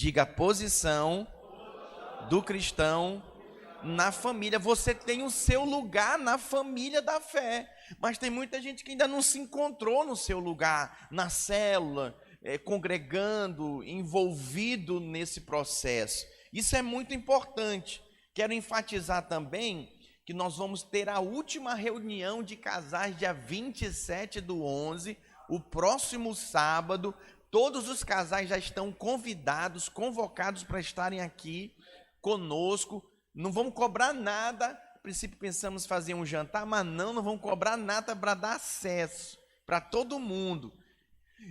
Diga: posição do cristão na família. Você tem o seu lugar na família da fé, mas tem muita gente que ainda não se encontrou no seu lugar, na célula, congregando, envolvido nesse processo. Isso é muito importante. Quero enfatizar também que nós vamos ter a última reunião de casais dia 27/11, o próximo sábado. Todos os casais já estão convidados, convocados para estarem aqui conosco. Não vamos cobrar nada. A princípio pensamos fazer um jantar, mas não vamos cobrar nada para dar acesso para todo mundo.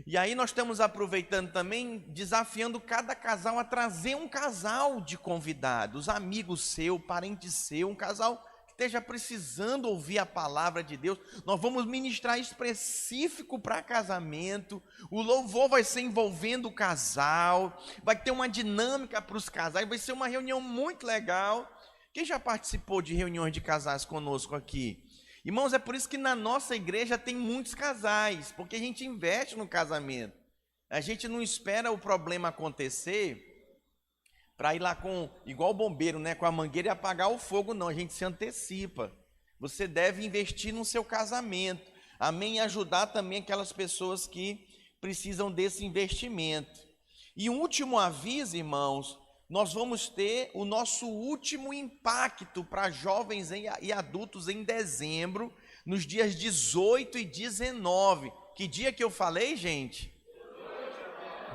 E aí nós estamos aproveitando também, desafiando cada casal a trazer um casal de convidados, amigos seu, parente seu, um casal que esteja precisando ouvir a palavra de Deus. Nós vamos ministrar específico para casamento. O louvor vai ser envolvendo o casal, vai ter uma dinâmica para os casais, vai ser uma reunião muito legal. Quem já participou de reuniões de casais conosco aqui? Irmãos, é por isso que na nossa igreja tem muitos casais, porque a gente investe no casamento. A gente não espera o problema acontecer para ir lá igual o bombeiro, né, com a mangueira e apagar o fogo, não. A gente se antecipa. Você deve investir no seu casamento. Amém? E ajudar também aquelas pessoas que precisam desse investimento. E um último aviso, irmãos, nós vamos ter o nosso último impacto para jovens e adultos em dezembro, nos dias 18 e 19. Que dia que eu falei, gente?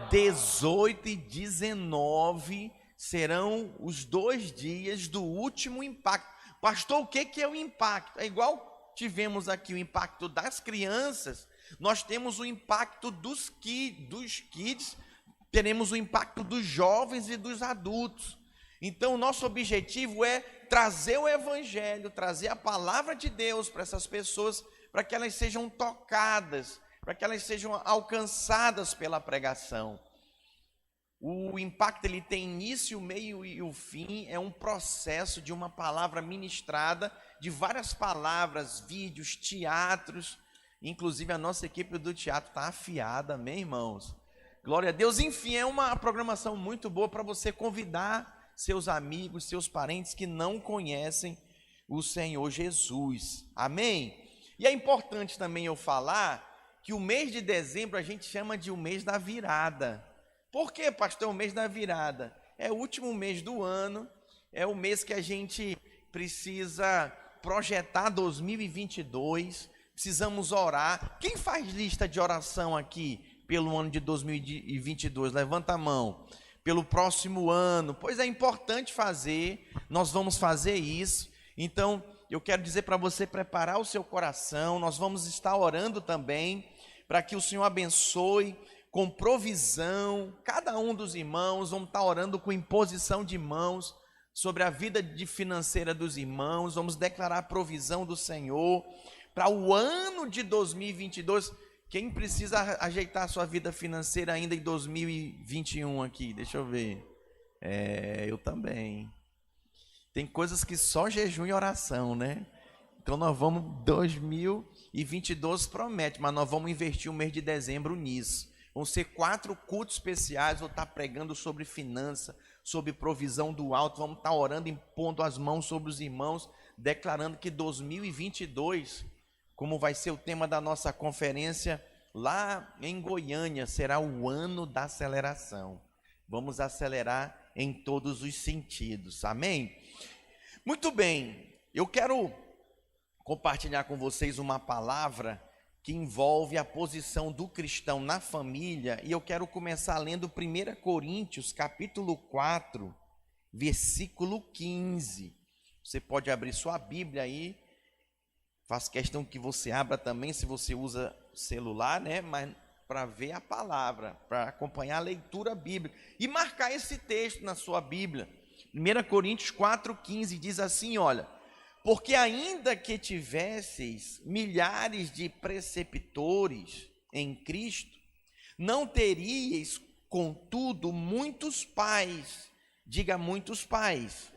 18 e 19 serão os 2 dias do último impacto. Pastor, o que é o impacto? É igual tivemos aqui o impacto das crianças, nós temos o impacto dos kids, teremos o impacto dos jovens e dos adultos. Então, o nosso objetivo é trazer o evangelho, trazer a palavra de Deus para essas pessoas, para que elas sejam tocadas, para que elas sejam alcançadas pela pregação. O impacto, ele tem início, meio e o fim, é um processo de uma palavra ministrada, de várias palavras, vídeos, teatros. Inclusive, a nossa equipe do teatro está afiada, amém, irmãos? Glória a Deus. Enfim, é uma programação muito boa para você convidar seus amigos, seus parentes que não conhecem o Senhor Jesus. Amém? E é importante também eu falar que o mês de dezembro a gente chama de o mês da virada. Por quê, pastor? O mês da virada é o último mês do ano, é o mês que a gente precisa projetar 2022, precisamos orar. Quem faz lista de oração aqui pelo ano de 2022, levanta a mão. Pelo próximo ano, pois é importante fazer, nós vamos fazer isso. Então, eu quero dizer para você preparar o seu coração, nós vamos estar orando também, para que o Senhor abençoe, com provisão, cada um dos irmãos, vamos estar orando com imposição de mãos, sobre a vida financeira dos irmãos, vamos declarar a provisão do Senhor, para o ano de 2022, quem precisa ajeitar a sua vida financeira ainda em 2021 aqui? Deixa eu ver. Eu também. Tem coisas que só jejum e oração, né? Então nós vamos, 2022 promete, mas nós vamos investir o mês de dezembro nisso. Vão ser 4 cultos especiais, vou estar pregando sobre finança, sobre provisão do alto, vamos estar orando, impondo as mãos sobre os irmãos, declarando que 2022... como vai ser o tema da nossa conferência lá em Goiânia, será o ano da aceleração. Vamos acelerar em todos os sentidos, amém? Muito bem, eu quero compartilhar com vocês uma palavra que envolve a posição do cristão na família, e eu quero começar lendo 1 Coríntios, capítulo 4, versículo 15. Você pode abrir sua Bíblia aí, faço questão que você abra também, se você usa celular, né? Mas para ver a palavra, para acompanhar a leitura bíblica e marcar esse texto na sua Bíblia. 1 Coríntios 4,15 diz assim, olha: porque ainda que tivesseis milhares de preceptores em Cristo, não teríeis, contudo, muitos pais. Diga, muitos pais.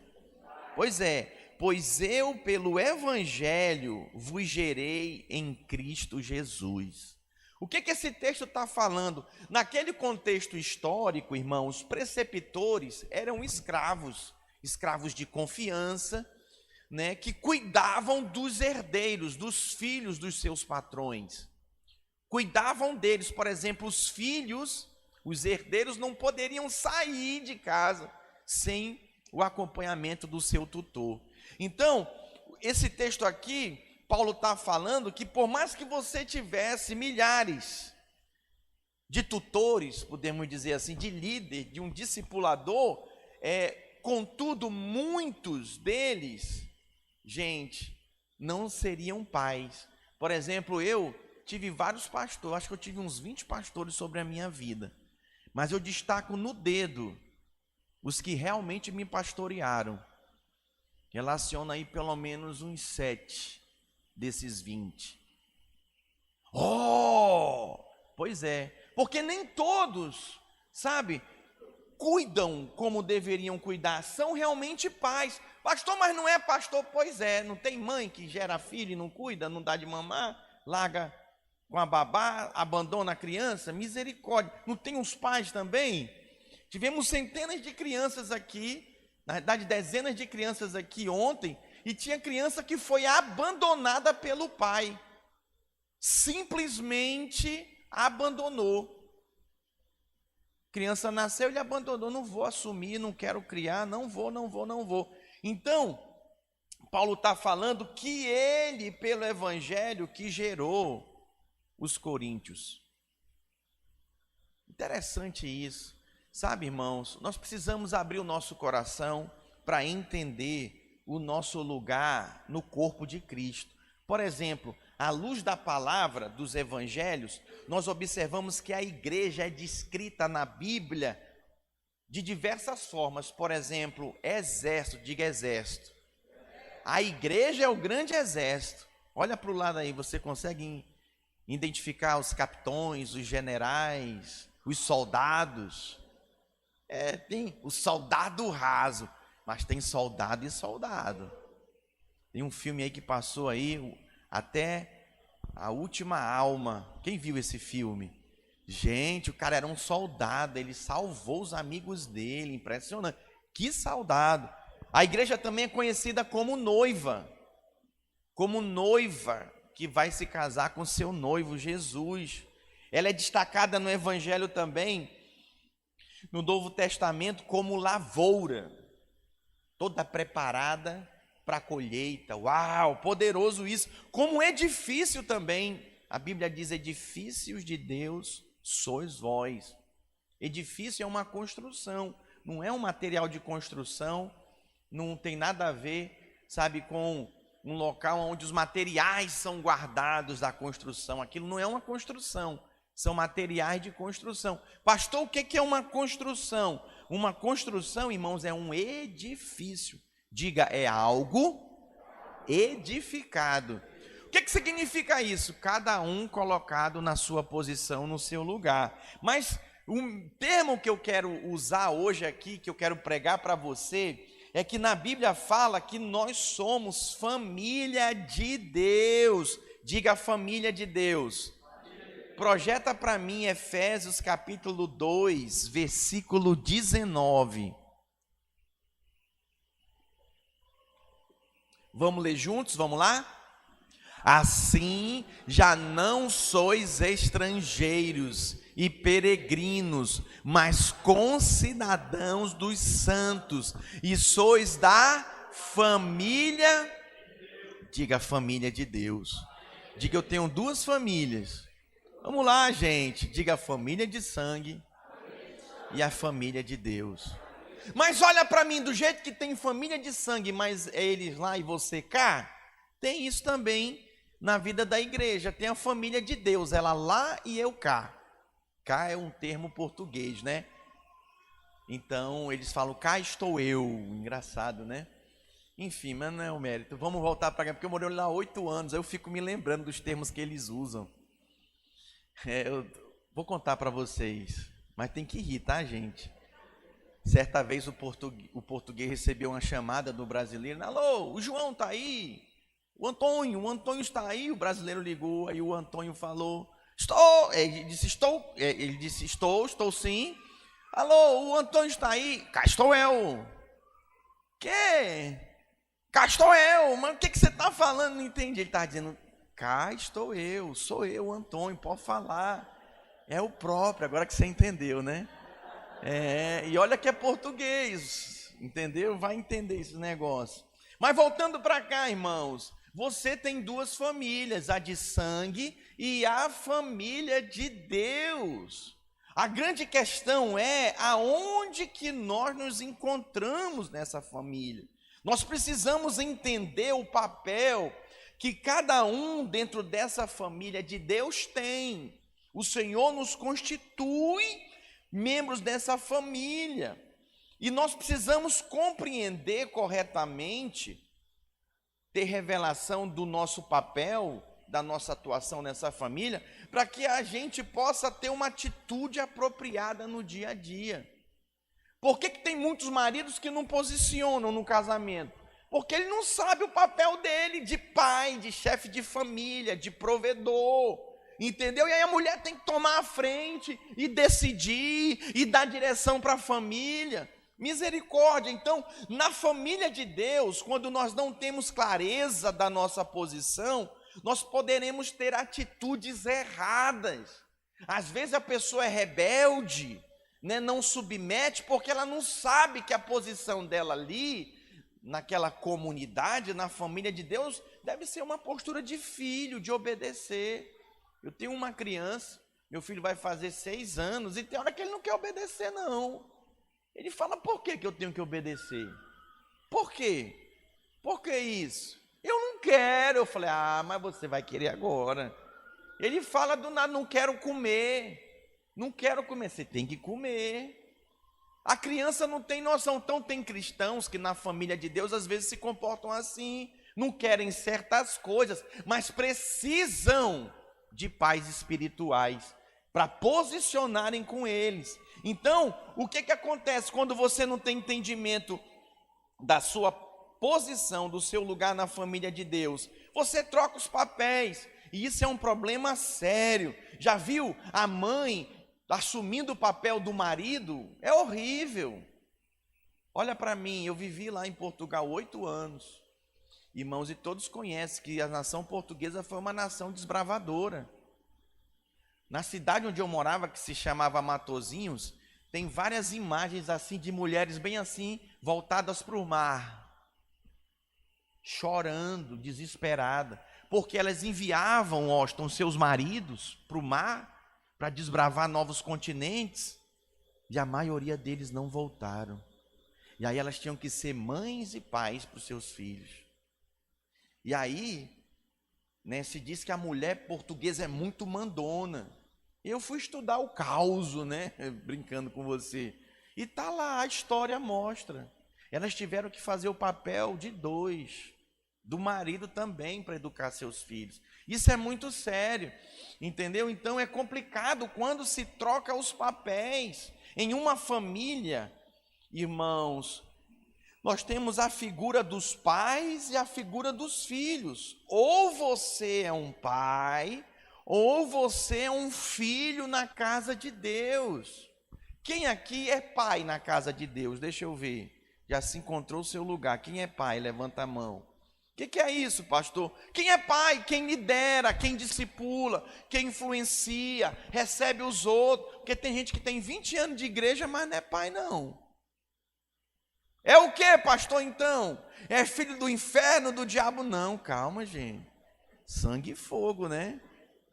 Pois é, pois eu, pelo Evangelho, vos gerei em Cristo Jesus. O que esse texto está falando? Naquele contexto histórico, irmãos, preceptores eram escravos de confiança, né, que cuidavam dos herdeiros, dos filhos dos seus patrões. Cuidavam deles, por exemplo, os filhos, os herdeiros não poderiam sair de casa sem o acompanhamento do seu tutor. Então, esse texto aqui, Paulo está falando que por mais que você tivesse milhares de tutores, podemos dizer assim, de líder, de um discipulador, contudo, muitos deles, gente, não seriam pais. Por exemplo, eu tive vários pastores, acho que eu tive uns 20 pastores sobre a minha vida, mas eu destaco no dedo os que realmente me pastorearam. Relaciona aí pelo menos uns 7 desses 20. Pois é, porque nem todos, sabe, cuidam como deveriam cuidar, são realmente pais. Pastor, mas não é pastor? Pois é, não tem mãe que gera filho e não cuida, não dá de mamar, larga com a babá, abandona a criança? Misericórdia. Não tem os pais também? Tivemos centenas de crianças aqui, na verdade dezenas de crianças aqui ontem, e tinha criança que foi abandonada pelo pai, simplesmente abandonou. Criança nasceu, ele abandonou, não vou assumir, não quero criar, não vou. Então, Paulo está falando que ele, pelo evangelho, que gerou os coríntios. Interessante isso. Sabe, irmãos, nós precisamos abrir o nosso coração para entender o nosso lugar no corpo de Cristo. Por exemplo, à luz da palavra dos evangelhos, nós observamos que a igreja é descrita na Bíblia de diversas formas. Por exemplo, exército, diga exército. A igreja é o grande exército. Olha para o lado aí, você consegue identificar os capitões, os generais, os soldados? Tem o soldado raso, mas tem soldado e soldado. Tem um filme aí que passou aí, Até a Última Alma. Quem viu esse filme? Gente, o cara era um soldado, ele salvou os amigos dele, impressionante. Que soldado! A igreja também é conhecida como noiva que vai se casar com seu noivo Jesus. Ela é destacada no evangelho também, no Novo Testamento, como lavoura, toda preparada para a colheita. Uau, poderoso isso. Como edifício também, a Bíblia diz: edifícios de Deus sois vós. Edifício é uma construção, não é um material de construção, não tem nada a ver, sabe, com um local onde os materiais são guardados da construção. Aquilo não é uma construção, são materiais de construção. Pastor, o que é uma construção? Uma construção, irmãos, é um edifício. Diga, é algo edificado. O que significa isso? Cada um colocado na sua posição, no seu lugar. Mas o termo que eu quero usar hoje aqui, que eu quero pregar para você, é que na Bíblia fala que nós somos família de Deus. Diga, família de Deus. Projeta para mim Efésios capítulo 2, versículo 19. Vamos ler juntos? Vamos lá? Assim já não sois estrangeiros e peregrinos, mas concidadãos dos santos, e sois da família, diga, família de Deus. Diga, eu tenho 2 famílias. Vamos lá, gente, diga, a família de sangue e a família de Deus. Mas olha para mim, do jeito que tem família de sangue, mas é eles lá e você cá, tem isso também na vida da igreja. Tem a família de Deus, ela lá e eu cá. Cá é um termo português, né? Então eles falam, cá estou eu. Engraçado, né? Enfim, mas não é o mérito. Vamos voltar para cá, porque eu morei lá há 8 anos, aí eu fico me lembrando dos termos que eles usam. Eu vou contar para vocês, mas tem que rir, tá, gente? Certa vez o português recebeu uma chamada do brasileiro: alô, o João está aí, o Antônio está aí. O brasileiro ligou, aí o Antônio falou: Estou. Ele disse, estou sim. Alô, o Antônio está aí? Cá estou eu. Que? Cá estou eu. Mas o que você está falando? Não entendi. Ele está dizendo, cá estou eu. Sou eu, Antônio, pode falar. É o próprio, agora que você entendeu, né? E olha que é português, entendeu? Vai entender esse negócio. Mas voltando para cá, irmãos, você tem duas famílias, a de sangue e a família de Deus. A grande questão é aonde que nós nos encontramos nessa família. Nós precisamos entender o papel que cada um dentro dessa família de Deus tem. O Senhor nos constitui membros dessa família. E nós precisamos compreender corretamente, ter revelação do nosso papel, da nossa atuação nessa família, para que a gente possa ter uma atitude apropriada no dia a dia. Por que tem muitos maridos que não posicionam no casamento? Porque ele não sabe o papel dele de pai, de chefe de família, de provedor, entendeu? E aí a mulher tem que tomar a frente e decidir e dar direção para a família. Misericórdia. Então, na família de Deus, quando nós não temos clareza da nossa posição, nós poderemos ter atitudes erradas. Às vezes a pessoa é rebelde, né, não submete, porque ela não sabe que a posição dela ali, naquela comunidade, na família de Deus, deve ser uma postura de filho, de obedecer. Eu tenho uma criança, meu filho vai fazer 6 anos, e tem hora que ele não quer obedecer, não. Ele fala, por que eu tenho que obedecer? Por quê? Por que isso? Eu não quero. Eu falei, mas você vai querer agora. Ele fala do nada, não quero comer. Não quero comer. Você tem que comer. A criança não tem noção. Então tem cristãos que na família de Deus às vezes se comportam assim. Não querem certas coisas, mas precisam de pais espirituais para posicionarem com eles. Então, o que acontece quando você não tem entendimento da sua posição, do seu lugar na família de Deus? Você troca os papéis, e isso é um problema sério. Já viu a mãe assumindo o papel do marido? É horrível. Olha para mim, eu vivi lá em Portugal 8 anos. Irmãos, e todos conhecem que a nação portuguesa foi uma nação desbravadora. Na cidade onde eu morava, que se chamava Matosinhos, tem várias imagens assim de mulheres bem assim, voltadas para o mar, chorando, desesperada, porque elas enviavam, Austin, seus maridos para o mar, para desbravar novos continentes, e a maioria deles não voltaram. E aí elas tinham que ser mães e pais para os seus filhos. E aí, né, se diz que a mulher portuguesa é muito mandona. Eu fui estudar o caos, né, brincando com você. E tá lá, a história mostra. Elas tiveram que fazer o papel de 2, do marido também para educar seus filhos. Isso é muito sério, entendeu? Então é complicado quando se troca os papéis. Em uma família, irmãos, nós temos a figura dos pais e a figura dos filhos. Ou você é um pai, ou você é um filho na casa de Deus. Quem aqui é pai na casa de Deus? Deixa eu ver. Já se encontrou o seu lugar. Quem é pai? Levanta a mão. O que é isso, pastor? Quem é pai? Quem lidera, quem discipula, quem influencia, recebe os outros. Porque tem gente que tem 20 anos de igreja, mas não é pai, não. É o que, pastor, então? É filho do inferno, do diabo? Não, calma, gente. Sangue e fogo, né?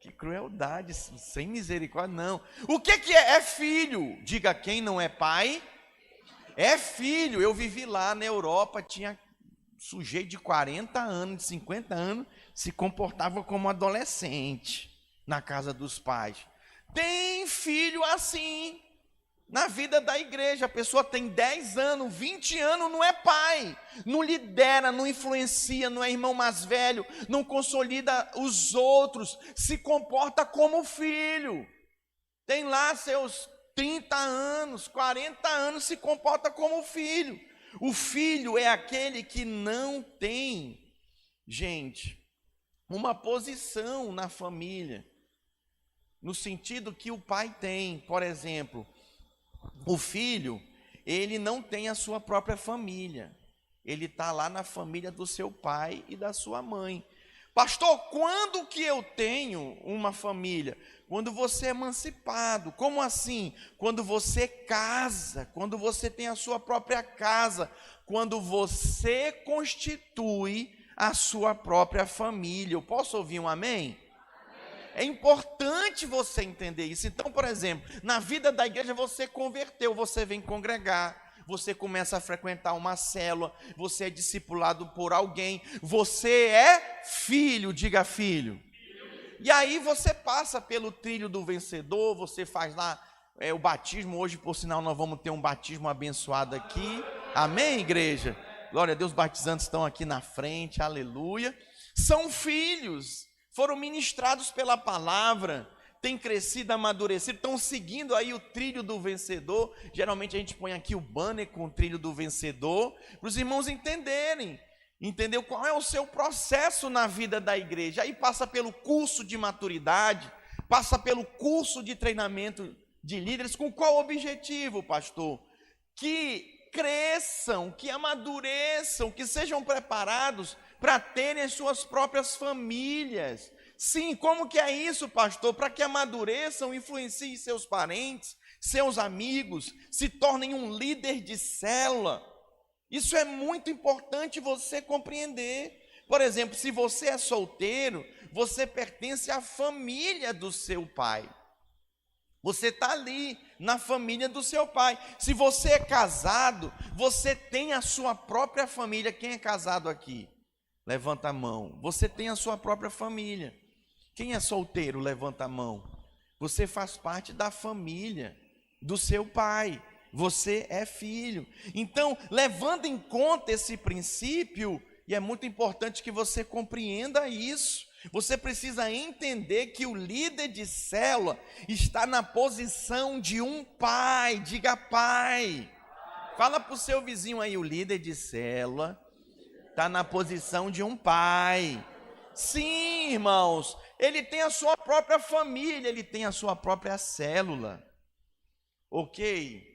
Que crueldade, sem misericórdia, não. O que é? É filho. Diga, quem não é pai, é filho. Eu vivi lá na Europa, tinha sujeito de 40 anos, de 50 anos, se comportava como adolescente na casa dos pais. Tem filho assim. Na vida da igreja, a pessoa tem 10 anos, 20 anos, não é pai, não lidera, não influencia, não é irmão mais velho, não consolida os outros, se comporta como filho. Tem lá seus 30 anos, 40 anos, se comporta como filho. O filho é aquele que não tem, gente, uma posição na família. no sentido que o pai tem. Por exemplo, o filho, ele não tem a sua própria família. Ele está lá na família do seu pai e da sua mãe. Pastor, quando que eu tenho uma família? Quando você é emancipado. Como assim? Quando você casa, quando você tem a sua própria casa, quando você constitui a sua própria família. Eu posso ouvir um amém? É importante você entender isso. Então, por exemplo, na vida da igreja você converteu, você vem congregar, você começa a frequentar uma célula, você é discipulado por alguém, você é filho, diga filho. E aí você passa pelo trilho do vencedor, você faz lá o batismo. Hoje, por sinal, nós vamos ter um batismo abençoado aqui. Amém, igreja? Glória a Deus, os batizantes estão aqui na frente, aleluia. São filhos, foram ministrados pela palavra, têm crescido, amadurecido, estão seguindo aí o trilho do vencedor. Geralmente a gente põe aqui o banner com o trilho do vencedor, para os irmãos entenderem, entendeu qual é o seu processo na vida da igreja. Aí passa pelo curso de maturidade, passa pelo curso de treinamento de líderes. Com qual objetivo, pastor? Que cresçam, que amadureçam, que sejam preparados para terem as suas próprias famílias. Sim, como que é isso, pastor? Para que amadureçam, influenciem seus parentes, seus amigos, se tornem um líder de célula. Isso é muito importante você compreender. Por exemplo, se você é solteiro, você pertence à família do seu pai. Você está ali na família do seu pai. Se você é casado, você tem a sua própria família. Quem é casado aqui? Levanta a mão. Você tem a sua própria família. Quem é solteiro, levanta a mão. Você faz parte da família do seu pai. Você é filho. Então, levando em conta esse princípio, e é muito importante que você compreenda isso, você precisa entender que o líder de célula está na posição de um pai. Diga pai. Fala para o seu vizinho aí, o líder de célula está na posição de um pai. Sim, irmãos, ele tem a sua própria família, ele tem a sua própria célula, ok?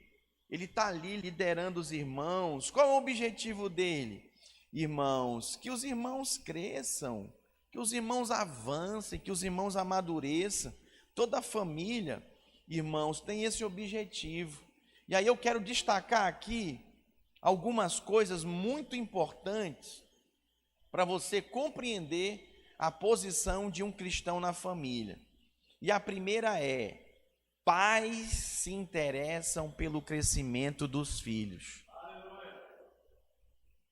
Ele está ali liderando os irmãos. Qual é o objetivo dele? Irmãos, que os irmãos cresçam, que os irmãos avancem, que os irmãos amadureçam. Toda a família, irmãos, tem esse objetivo. E aí eu quero destacar aqui algumas coisas muito importantes para você compreender a posição de um cristão na família. E a primeira é: pais se interessam pelo crescimento dos filhos.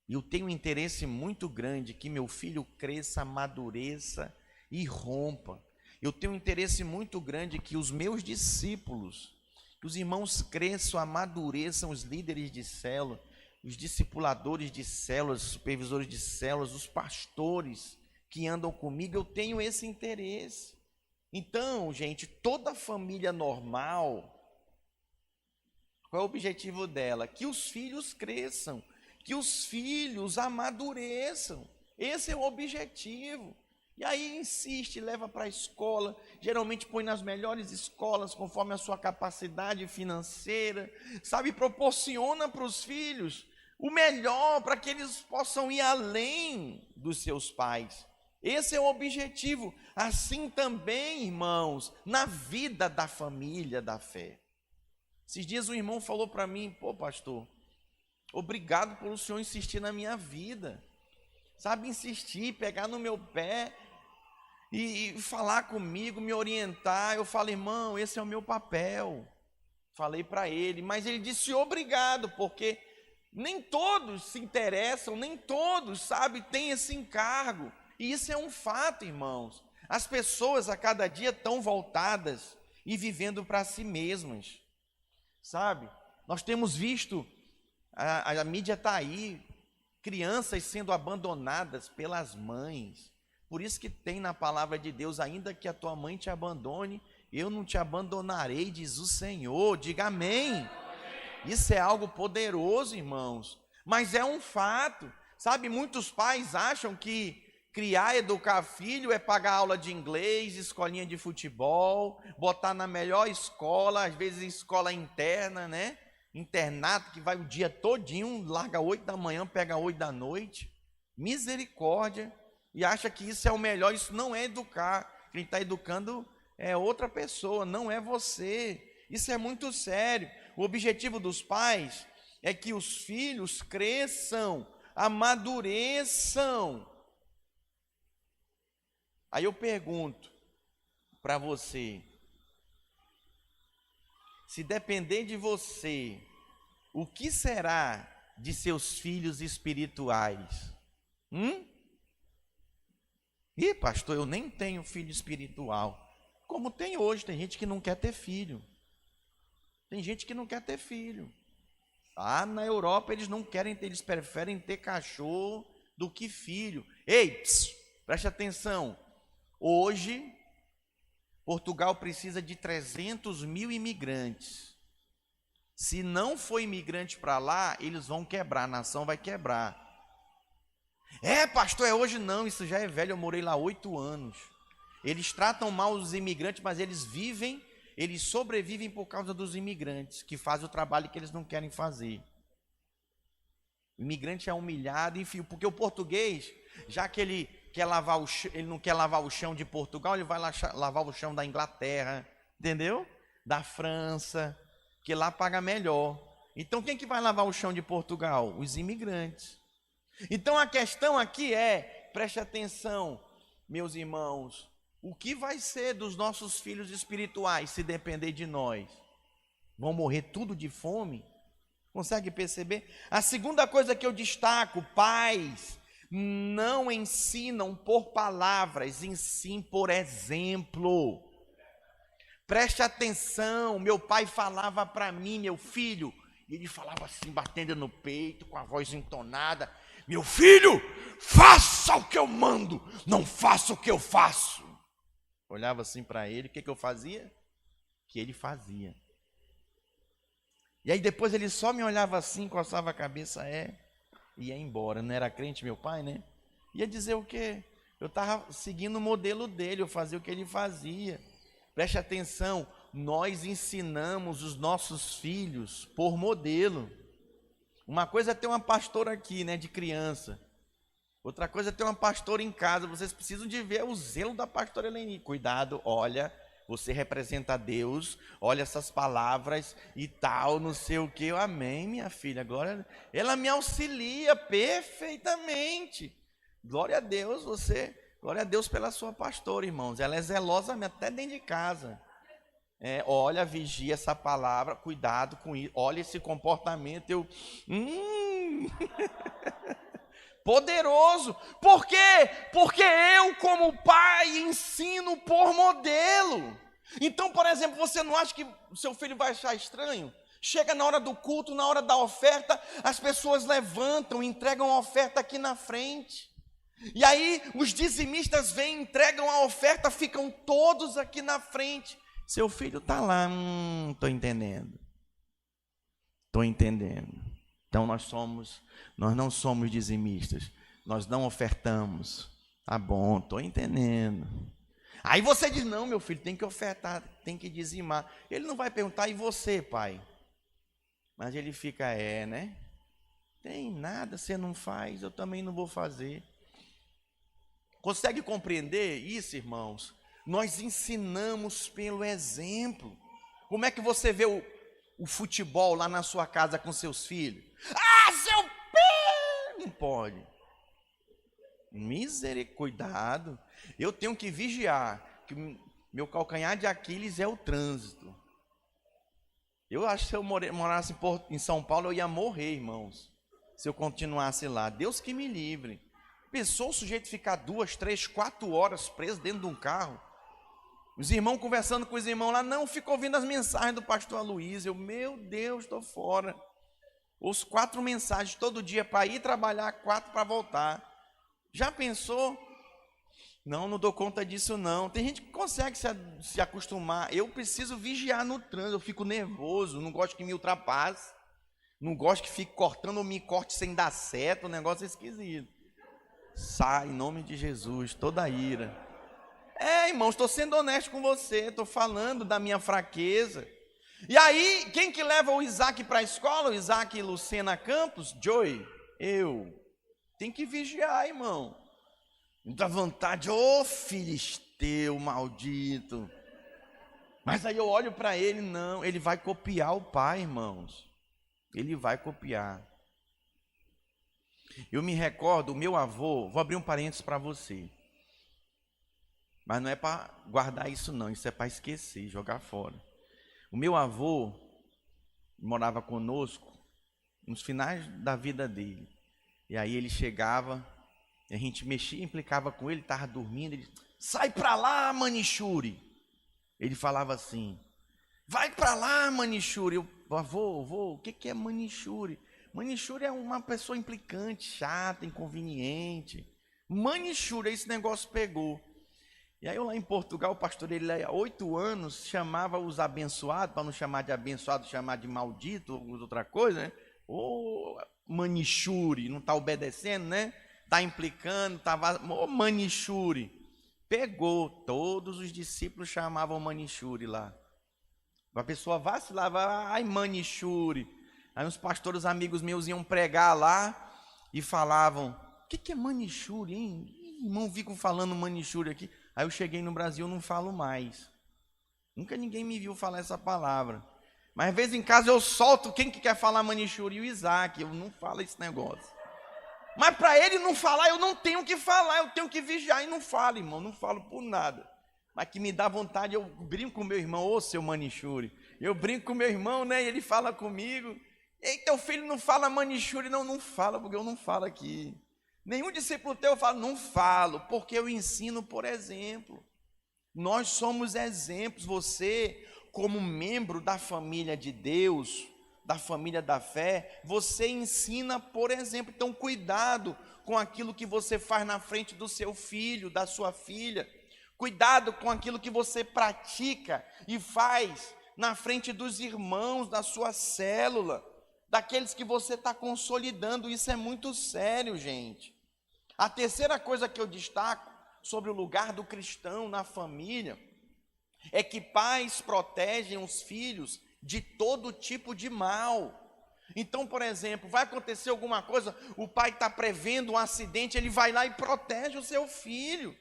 E eu tenho um interesse muito grande que meu filho cresça, amadureça e rompa. Eu tenho um interesse muito grande que os meus discípulos, que os irmãos cresçam, amadureçam, os líderes de célula, os discipuladores de células, supervisores de células, os pastores que andam comigo. Eu tenho esse interesse. Então, gente, toda família normal, qual é o objetivo dela? Que os filhos cresçam, que os filhos amadureçam. Esse é o objetivo. E aí insiste, leva para a escola, geralmente põe nas melhores escolas, conforme a sua capacidade financeira, sabe, proporciona para os filhos o melhor, para que eles possam ir além dos seus pais. Esse é o objetivo. Assim também, irmãos, na vida da família da fé. Esses dias um irmão falou para mim: pô, pastor, obrigado por o senhor insistir na minha vida. Sabe, insistir, pegar no meu pé e falar comigo, me orientar. Eu falei: irmão, esse é o meu papel. Falei para ele, mas ele disse obrigado, porque nem todos se interessam, nem todos, sabe, têm esse encargo. E isso é um fato, irmãos. As pessoas a cada dia estão voltadas e vivendo para si mesmas, sabe? Nós temos visto, a mídia está aí, crianças sendo abandonadas pelas mães. Por isso que tem na palavra de Deus: ainda que a tua mãe te abandone, eu não te abandonarei, diz o Senhor. Diga amém. Isso é algo poderoso, irmãos, mas é um fato, sabe? Muitos pais acham que criar, educar filho é pagar aula de inglês, escolinha de futebol, botar na melhor escola, às vezes escola interna, né? Internato que vai o dia todinho, larga 8 da manhã, pega 8 da noite. Misericórdia. E acha que isso é o melhor. Isso não é educar. Quem está educando é outra pessoa, não é você. Isso é muito sério. O objetivo dos pais é que os filhos cresçam, amadureçam. Aí eu pergunto para você, se depender de você, o que será de seus filhos espirituais? Ih, pastor, eu nem tenho filho espiritual. Como tem hoje, tem gente que não quer ter filho. Tem gente que não quer ter filho. Ah, na Europa eles não querem ter, eles preferem ter cachorro do que filho. Ei, preste atenção. Hoje, Portugal precisa de 300 mil imigrantes. Se não for imigrante para lá, eles vão quebrar, a nação vai quebrar. É, pastor, é hoje não, isso já é velho, eu morei lá 8 anos. Eles tratam mal os imigrantes, mas eles sobrevivem por causa dos imigrantes, que fazem o trabalho que eles não querem fazer. O imigrante é humilhado, enfim, porque o português, já que ele não quer lavar o chão de Portugal, ele vai lavar o chão da Inglaterra, entendeu? Da França, que lá paga melhor. Então quem que vai lavar o chão de Portugal? Os imigrantes. Então a questão aqui preste atenção, meus irmãos, o que vai ser dos nossos filhos espirituais se depender de nós? Vão morrer tudo de fome? Consegue perceber? A segunda coisa que eu destaco, pais não ensinam por palavras, ensinem por exemplo. Preste atenção, meu pai falava para mim, meu filho, e ele falava assim, batendo no peito, com a voz entonada: meu filho, faça o que eu mando, não faça o que eu faço. Olhava assim para ele, o que eu fazia? O que ele fazia. E aí depois ele só me olhava assim, coçava a cabeça, e ia embora. Não era crente meu pai, né? Ia dizer o quê? Eu estava seguindo o modelo dele, eu fazia o que ele fazia. Preste atenção, nós ensinamos os nossos filhos por modelo. Uma coisa é ter uma pastora aqui, né, de criança. Outra coisa é ter uma pastora em casa. Vocês precisam de ver o zelo da pastora Eleni. Cuidado, olha, você representa Deus, olha essas palavras e tal, não sei o que. Amém, minha filha, glória. Ela me auxilia perfeitamente. Glória a Deus, glória a Deus pela sua pastora, irmãos. Ela é zelosa até dentro de casa. Olha, vigia essa palavra, cuidado com isso. Olha esse comportamento, poderoso. Por quê? Porque eu, como pai, ensino por modelo. Então, por exemplo, você não acha que o seu filho vai achar estranho? Chega na hora do culto, na hora da oferta, as pessoas levantam, entregam a oferta aqui na frente. E aí os dizimistas vêm, entregam a oferta, ficam todos aqui na frente. Seu filho está lá, estou entendendo. Estou entendendo. Então nós não somos dizimistas, nós não ofertamos. Tá bom, estou entendendo. Aí você diz, não, meu filho, tem que ofertar, tem que dizimar. Ele não vai perguntar, e você, pai? Mas ele fica, né? Tem nada, você não faz, eu também não vou fazer. Consegue compreender isso, irmãos? Nós ensinamos pelo exemplo. Como é que você vê o futebol lá na sua casa com seus filhos? Ah, seu pé! Não pode. Cuidado. Eu tenho que vigiar, que meu calcanhar de Aquiles é o trânsito. Eu acho que se eu morasse em São Paulo, eu ia morrer, irmãos, se eu continuasse lá. Deus que me livre. Pensou o sujeito ficar 2, 3, 4 horas preso dentro de um carro? Os irmãos conversando com os irmãos lá, não, fica ouvindo as mensagens do pastor Aloysio. Meu Deus, estou fora. Ouço 4 mensagens todo dia para ir trabalhar, 4 para voltar. Já pensou? Não dou conta disso não. Tem gente que consegue se acostumar. Eu preciso vigiar no trânsito, eu fico nervoso, não gosto que me ultrapasse. Não gosto que fique cortando ou me corte sem dar certo, o negócio é esquisito. Sai em nome de Jesus, toda a ira. Irmãos, estou sendo honesto com você, estou falando da minha fraqueza. E aí, quem que leva o Isaac para a escola? O Isaac e Lucena Campos? Joey, eu. Tem que vigiar, irmão. Dá vontade, ô filisteu maldito. Mas aí eu olho para ele, não, ele vai copiar o pai, irmãos. Ele vai copiar. Eu me recordo, o meu avô, vou abrir um parênteses para você. Mas não é para guardar isso não, isso é para esquecer, jogar fora. O meu avô morava conosco nos finais da vida dele. E aí ele chegava, a gente mexia, implicava com ele, estava dormindo, ele, sai para lá, Manichuri. Ele falava assim, vai para lá, Manichuri. Eu, avô, o que é Manichuri? Manichuri é uma pessoa implicante, chata, inconveniente. Manichuri, esse negócio pegou. E aí eu lá em Portugal, o pastor, ele há 8 anos, chamava os abençoados, para não chamar de abençoado, chamar de maldito, ou outra coisa, né? Ô Manichuri, não está obedecendo, né? Está implicando, ô Manichuri. Pegou, todos os discípulos chamavam Manichuri lá. A pessoa vacilava, ai Manichuri. Aí uns pastores amigos meus iam pregar lá e falavam, o que é Manichuri, hein? Irmão, fico falando Manichuri aqui. Aí eu cheguei no Brasil, não falo mais. Nunca ninguém me viu falar essa palavra. Mas às vezes em casa eu solto, quem que quer falar Manichuri? O Isaac, eu não falo esse negócio. Mas para ele não falar, eu não tenho que falar, eu tenho que vigiar e não falo, irmão, não falo por nada. Mas que me dá vontade, eu brinco com meu irmão, ô seu Manichuri. Eu brinco com meu irmão, né, e ele fala comigo. Ei, teu filho não fala Manichuri, não fala, porque eu não falo aqui. Nenhum discípulo teu fala, não falo, porque eu ensino por exemplo. Nós somos exemplos, você como membro da família de Deus, da família da fé, você ensina por exemplo. Então cuidado com aquilo que você faz na frente do seu filho, da sua filha. Cuidado com aquilo que você pratica e faz na frente dos irmãos da sua célula, daqueles que você está consolidando. Isso é muito sério, gente. A terceira coisa que eu destaco sobre o lugar do cristão na família é que pais protegem os filhos de todo tipo de mal. Então, por exemplo, vai acontecer alguma coisa, o pai está prevendo um acidente, ele vai lá e protege o seu filho.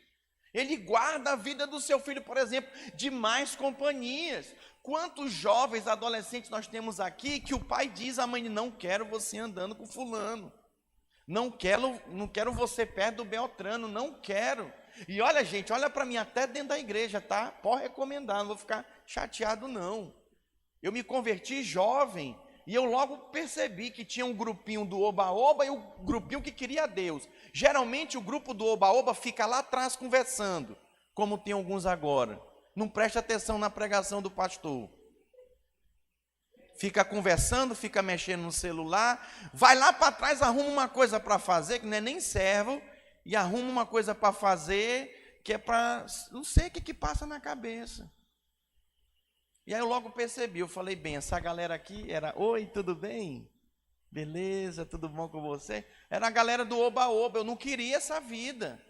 Ele guarda a vida do seu filho, por exemplo, de más companhias. Quantos jovens, adolescentes nós temos aqui que o pai diz à mãe, não quero você andando com fulano. Não quero você perto do Beltrano, não quero. E olha, gente, olha para mim, até dentro da igreja, tá? Pode recomendar, não vou ficar chateado, não. Eu me converti jovem e eu logo percebi que tinha um grupinho do Oba-Oba e o grupinho que queria Deus. Geralmente o grupo do Oba-Oba fica lá atrás conversando, como tem alguns agora. Não presta atenção na pregação do pastor. Fica conversando, fica mexendo no celular, vai lá para trás, arruma uma coisa para fazer, que não é nem servo, e arruma uma coisa para fazer, que é para, não sei o que passa na cabeça. E aí eu logo percebi, eu falei, bem, essa galera aqui era, oi, tudo bem? Beleza, tudo bom com você? Era a galera do Oba-Oba, eu não queria essa vida.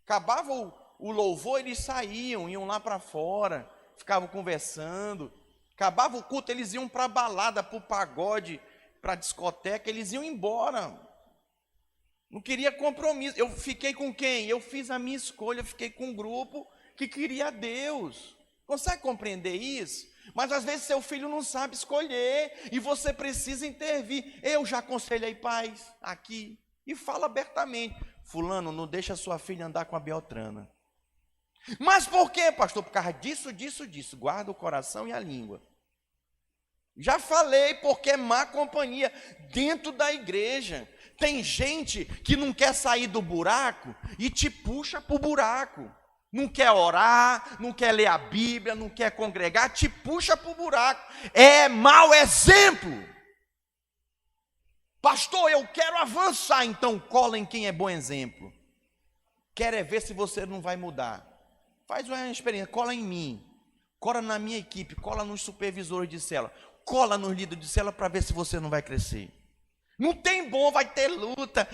Acabava o louvor, eles saíam, iam lá para fora, ficavam conversando. Acabava o culto, eles iam para a balada, para o pagode, para a discoteca, eles iam embora. Não queria compromisso. Eu fiquei com quem? Eu fiz a minha escolha, fiquei com um grupo que queria Deus. Consegue compreender isso? Mas às vezes seu filho não sabe escolher e você precisa intervir. Eu já aconselhei pais aqui e falo abertamente, fulano, não deixa sua filha andar com a Beltrana. Mas por quê, pastor? Por causa disso. Guarda o coração e a língua. Já falei, porque é má companhia dentro da igreja. Tem gente que não quer sair do buraco e te puxa para o buraco. Não quer orar, não quer ler a Bíblia, não quer congregar, te puxa para o buraco. É mau exemplo. Pastor, eu quero avançar, então cola em quem é bom exemplo. Quer é ver se você não vai mudar. Faz uma experiência, cola em mim, cola na minha equipe, cola nos supervisores de célula, cola nos líderes de célula para ver se você não vai crescer. Não tem bom, vai ter luta.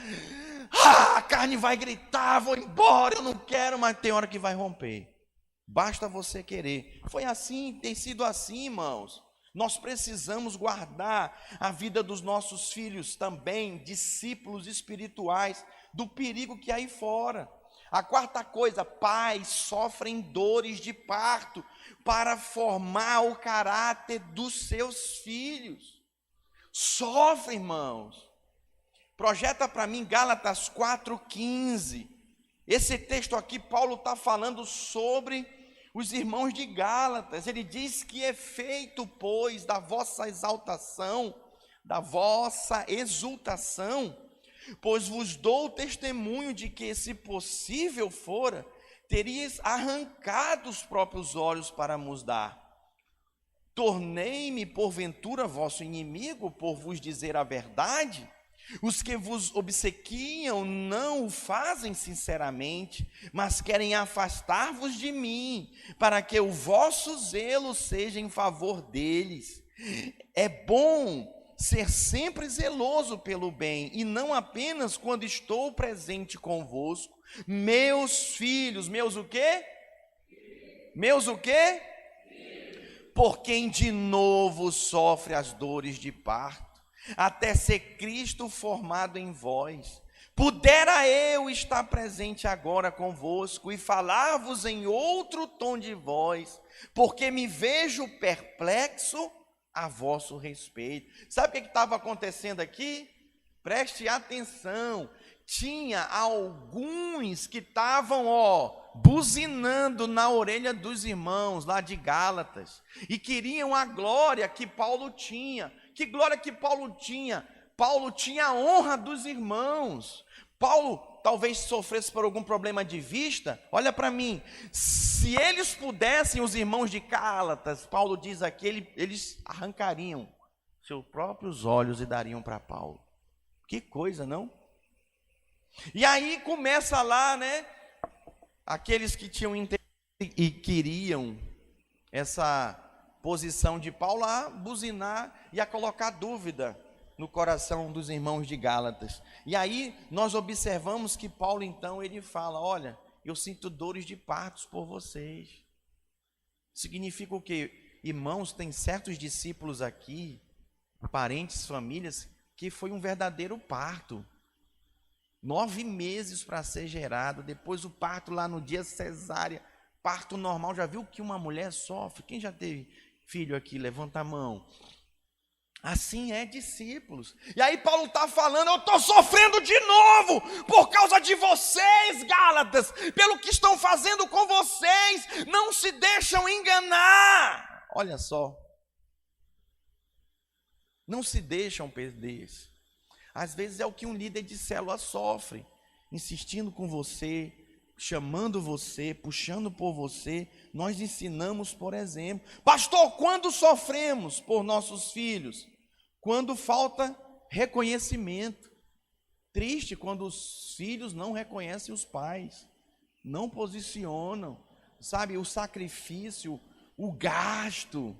A carne vai gritar, vou embora, eu não quero, mas tem hora que vai romper. Basta você querer. Foi assim, tem sido assim, irmãos. Nós precisamos guardar a vida dos nossos filhos também, discípulos espirituais, do perigo que há aí fora. A quarta coisa, pais sofrem dores de parto para formar o caráter dos seus filhos. Sofrem, irmãos. Projeta para mim Gálatas 4,15. Esse texto aqui, Paulo está falando sobre os irmãos de Gálatas. Ele diz que é feito, pois, da vossa exaltação, da vossa exultação, pois vos dou testemunho de que, se possível fora, teríeis arrancado os próprios olhos para vos dar. Tornei-me, porventura, vosso inimigo, por vos dizer a verdade? Os que vos obsequiam não o fazem sinceramente, mas querem afastar-vos de mim, para que o vosso zelo seja em favor deles. É bom ser sempre zeloso pelo bem, e não apenas quando estou presente convosco. Meus filhos, meus o quê? Meus o quê? Por quem de novo sofre as dores de parto, até ser Cristo formado em vós. Pudera eu estar presente agora convosco e falar-vos em outro tom de voz, porque me vejo perplexo a vosso respeito. Sabe o que estava acontecendo aqui? Preste atenção. Tinha alguns que estavam, buzinando na orelha dos irmãos lá de Gálatas, e queriam a glória que Paulo tinha. Que glória que Paulo tinha? Paulo tinha a honra dos irmãos. Paulo talvez sofresse por algum problema de vista. Olha para mim, se eles pudessem, os irmãos de Gálatas, Paulo diz aqui, eles arrancariam seus próprios olhos e dariam para Paulo. Que coisa, não? E aí começa lá, né? Aqueles que tinham interesse e queriam essa posição de Paulo a buzinar e a colocar dúvida no coração dos irmãos de Gálatas. E aí nós observamos que Paulo então ele fala: olha, eu sinto dores de partos por vocês. Significa o quê? Irmãos, tem certos discípulos aqui, parentes, famílias, que foi um verdadeiro parto. 9 meses para ser gerado, depois o parto lá no dia cesárea, parto normal. Já viu que uma mulher sofre? Quem já teve filho aqui? Levanta a mão. Assim é, discípulos. E aí Paulo está falando: eu estou sofrendo de novo, por causa de vocês, Gálatas, pelo que estão fazendo com vocês, não se deixam enganar. Olha só, não se deixam perder. Às vezes é o que um líder de célula sofre, insistindo com você, chamando você, puxando por você. Nós ensinamos, por exemplo, pastor, quando sofremos por nossos filhos? Quando falta reconhecimento. Triste quando os filhos não reconhecem os pais, não posicionam, sabe, o sacrifício, o gasto.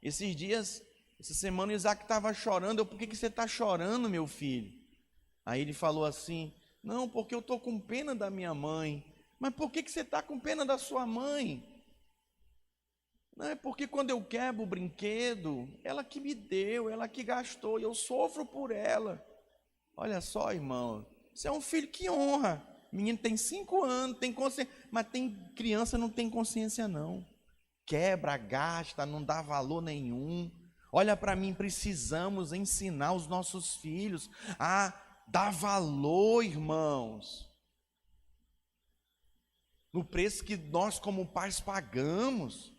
Esses dias, essa semana, o Isaac estava chorando. Por que você está chorando, meu filho? Aí ele falou assim: não, porque eu estou com pena da minha mãe. Mas por que você está com pena da sua mãe? Não, é porque quando eu quebro o brinquedo, ela que me deu, ela que gastou, e eu sofro por ela. Olha só, irmão, você é um filho que honra. O menino tem 5 anos, tem consciência, mas tem criança não tem consciência não. Quebra, gasta, não dá valor nenhum. Olha para mim, precisamos ensinar os nossos filhos a dar valor, irmãos, no preço que nós como pais pagamos.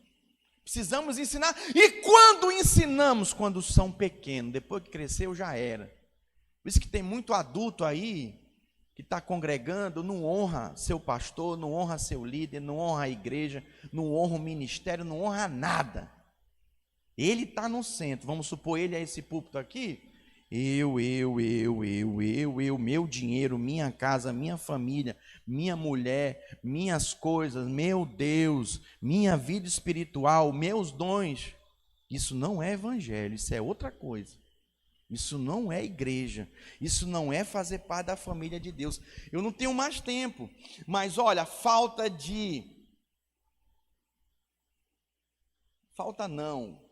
Precisamos ensinar. E quando ensinamos? Quando são pequenos. Depois que cresceu já era. Por isso que tem muito adulto aí que está congregando, não honra seu pastor, não honra seu líder, não honra a igreja, não honra o ministério, não honra nada. Ele está no centro, vamos supor, ele é esse púlpito aqui. Eu, meu dinheiro, minha casa, minha família, minha mulher, minhas coisas, meu Deus, minha vida espiritual, meus dons. Isso não é evangelho, isso é outra coisa. Isso não é igreja. Isso não é fazer parte da família de Deus. Eu não tenho mais tempo, mas olha, falta não.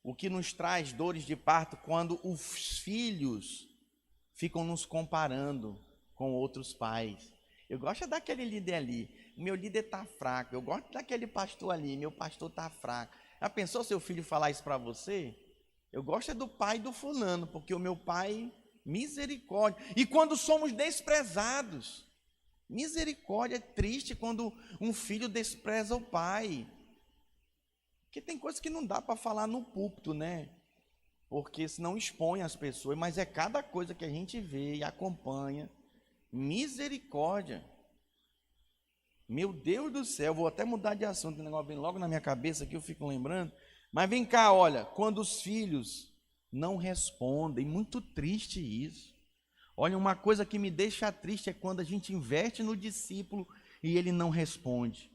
O que nos traz dores de parto quando os filhos ficam nos comparando com outros pais. Eu gosto daquele líder ali, meu líder está fraco. Eu gosto daquele pastor ali, meu pastor está fraco. Já pensou seu filho falar isso para você? Eu gosto do pai do fulano, porque o meu pai, misericórdia. E quando somos desprezados, misericórdia, é triste quando um filho despreza o pai. Porque tem coisas que não dá para falar no púlpito, né? Porque senão expõe as pessoas, mas é cada coisa que a gente vê e acompanha. Misericórdia. Meu Deus do céu, vou até mudar de assunto, o negócio vem logo na minha cabeça aqui, eu fico lembrando. Mas vem cá, olha, quando os filhos não respondem, muito triste isso. Olha, uma coisa que me deixa triste é quando a gente investe no discípulo e ele não responde.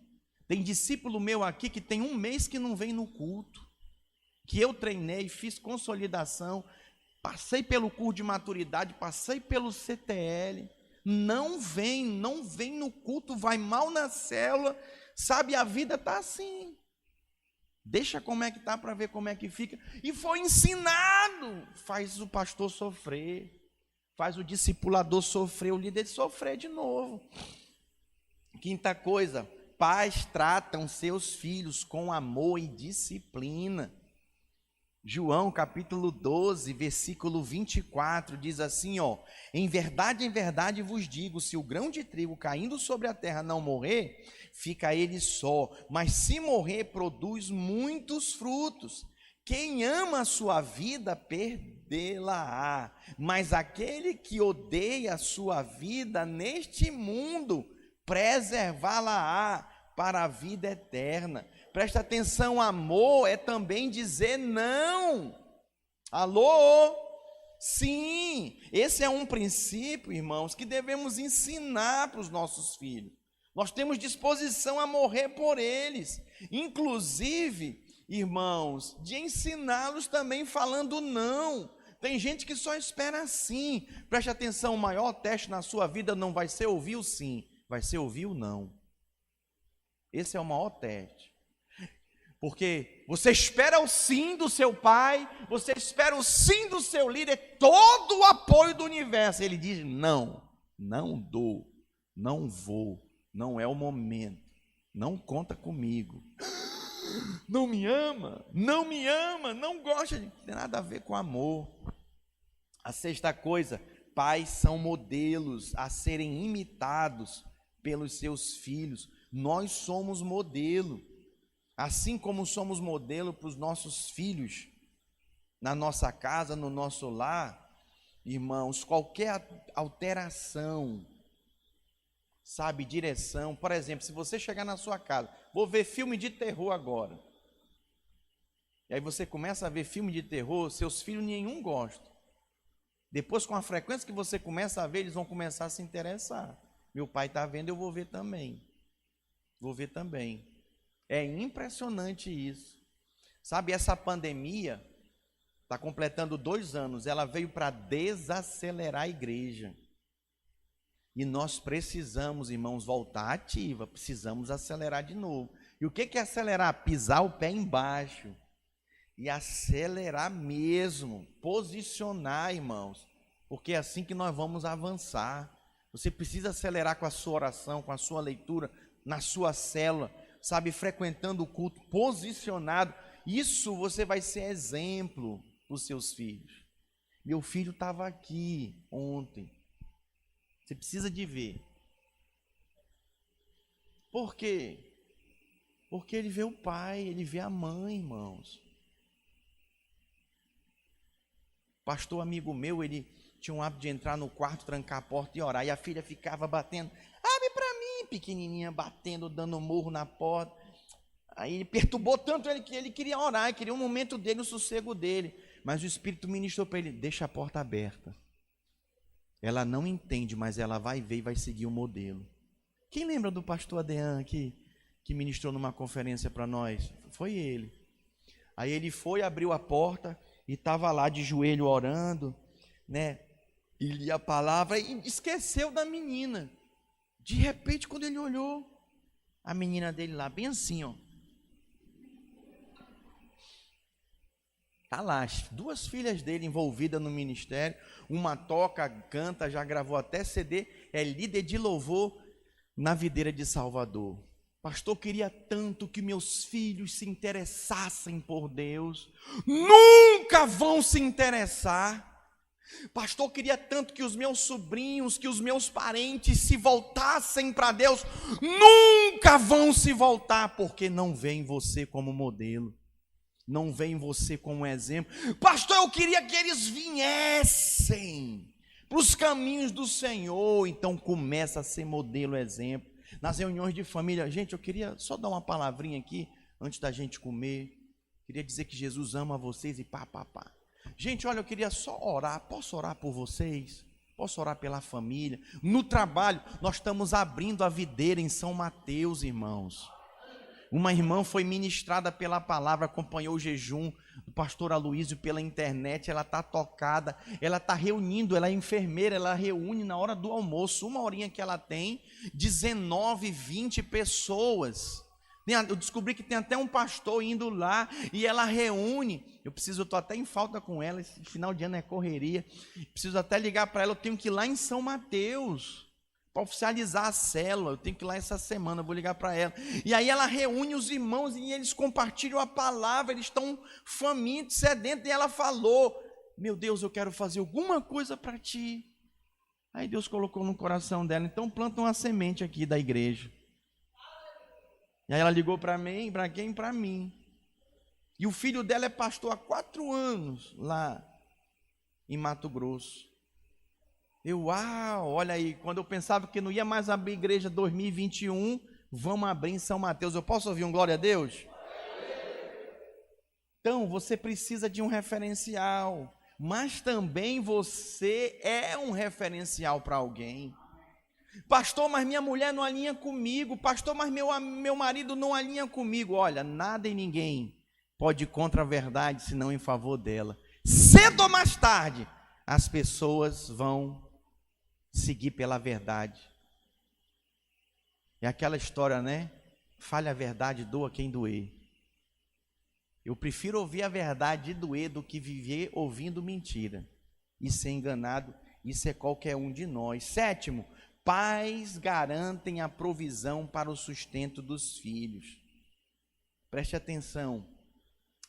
Tem discípulo meu aqui que tem 1 mês que não vem no culto, que eu treinei, fiz consolidação, passei pelo curso de maturidade, passei pelo CTL, não vem no culto, vai mal na célula, sabe, a vida está assim. Deixa como é que está para ver como é que fica. E foi ensinado. Faz o pastor sofrer. Faz o discipulador sofrer, o líder sofrer de novo. Quinta coisa, pais tratam seus filhos com amor e disciplina. João capítulo 12, versículo 24, diz assim, ó: em verdade vos digo, se o grão de trigo caindo sobre a terra não morrer, fica ele só, mas se morrer, produz muitos frutos. Quem ama a sua vida, perdê-la-á, mas aquele que odeia a sua vida neste mundo, preservá-la-á para a vida eterna. Presta atenção, amor é também dizer não. Alô? Sim, esse é um princípio, irmãos, que devemos ensinar para os nossos filhos. Nós temos disposição a morrer por eles, inclusive, irmãos, de ensiná-los também falando não. Tem gente que só espera assim. Preste atenção, o maior teste na sua vida não vai ser ouvir o sim, vai ser ouvir o não. Esse é o maior teste. Porque você espera o sim do seu pai, você espera o sim do seu líder, todo o apoio do universo. Ele diz: não, não dou, não vou, não é o momento, não conta comigo. Não me ama, não gosta, não tem nada a ver com amor. A sexta coisa, pais são modelos a serem imitados pelos seus filhos. Nós somos modelo. Assim como somos modelo para os nossos filhos, na nossa casa, no nosso lar, irmãos, qualquer alteração, sabe, direção. Por exemplo, se você chegar na sua casa, vou ver filme de terror agora. E aí você começa a ver filme de terror, seus filhos nenhum gostam. Depois, com a frequência que você começa a ver, eles vão começar a se interessar. Meu pai está vendo, eu vou ver também. Vou ver também. É impressionante isso. Sabe, essa pandemia está completando 2 anos. Ela veio para desacelerar a igreja. E nós precisamos, irmãos, voltar ativa. Precisamos acelerar de novo. E o que é acelerar? Pisar o pé embaixo. E acelerar mesmo. Posicionar, irmãos. Porque é assim que nós vamos avançar. Você precisa acelerar com a sua oração, com a sua leitura, na sua célula. Sabe, frequentando o culto, posicionado. Isso você vai ser exemplo para os seus filhos. Meu filho estava aqui ontem. Você precisa de ver. Por quê? Porque ele vê o pai, ele vê a mãe, irmãos. Pastor amigo meu, ele tinha um hábito de entrar no quarto, trancar a porta e orar. E a filha ficava batendo. Abre para mim, pequenininha, batendo, dando murro na porta. Aí ele perturbou tanto ele que ele queria orar, ele queria um momento dele, o sossego dele. Mas o Espírito ministrou para ele: deixa a porta aberta. Ela não entende, mas ela vai ver e vai seguir o modelo. Quem lembra do pastor Adean aqui, que ministrou numa conferência para nós? Foi ele. Aí ele foi, abriu a porta e estava lá de joelho orando. né? E lia a palavra e esqueceu da menina. De repente, quando ele olhou, a menina dele lá, bem assim, ó. Tá lá, as duas filhas dele envolvidas no ministério. Uma toca, canta, já gravou até CD, é líder de louvor na Videira de Salvador. Pastor, queria tanto que meus filhos se interessassem por Deus. Nunca vão se interessar. Pastor, queria tanto que os meus sobrinhos, que os meus parentes se voltassem para Deus. Nunca vão se voltar, porque não veem você como modelo. Não veem você como exemplo. Pastor, eu queria que eles viessem para os caminhos do Senhor. Então começa a ser modelo, exemplo. Nas reuniões de família, gente, eu queria só dar uma palavrinha aqui, antes da gente comer. Queria dizer que Jesus ama vocês e pá. Gente, olha, eu queria só orar. Posso orar por vocês? Posso orar pela família? No trabalho, nós estamos abrindo a videira em São Mateus, irmãos. Uma irmã foi ministrada pela palavra, acompanhou o jejum do pastor Aloísio pela internet, ela está tocada, ela está reunindo, ela é enfermeira, ela reúne na hora do almoço, uma horinha que ela tem, 19, 20 pessoas. Eu descobri que tem até um pastor indo lá e ela reúne. Eu estou até em falta com ela, esse final de ano é correria. Preciso até ligar para ela, eu tenho que ir lá em São Mateus para oficializar a célula, eu tenho que ir lá essa semana, eu vou ligar para ela. E aí ela reúne os irmãos e eles compartilham a palavra, eles estão famintos, sedentos, e ela falou: meu Deus, eu quero fazer alguma coisa para ti. Aí Deus colocou no coração dela, então planta uma semente aqui da igreja. E aí ela ligou para mim, para quem? Para mim. E o filho dela é pastor há 4 anos lá em Mato Grosso. Uau, olha aí, quando eu pensava que não ia mais abrir igreja 2021, vamos abrir em São Mateus. Eu posso ouvir um glória a Deus? Então, você precisa de um referencial, mas também você é um referencial para alguém. Pastor, mas minha mulher não alinha comigo. Pastor, mas meu marido não alinha comigo. Olha, nada e ninguém pode ir contra a verdade, senão em favor dela. Cedo ou mais tarde, as pessoas vão seguir pela verdade. É aquela história, né? Fale a verdade, doa quem doer. Eu prefiro ouvir a verdade e doer do que viver ouvindo mentira e ser enganado. Isso é qualquer um de nós. 7, pais garantem a provisão para o sustento dos filhos. Preste atenção.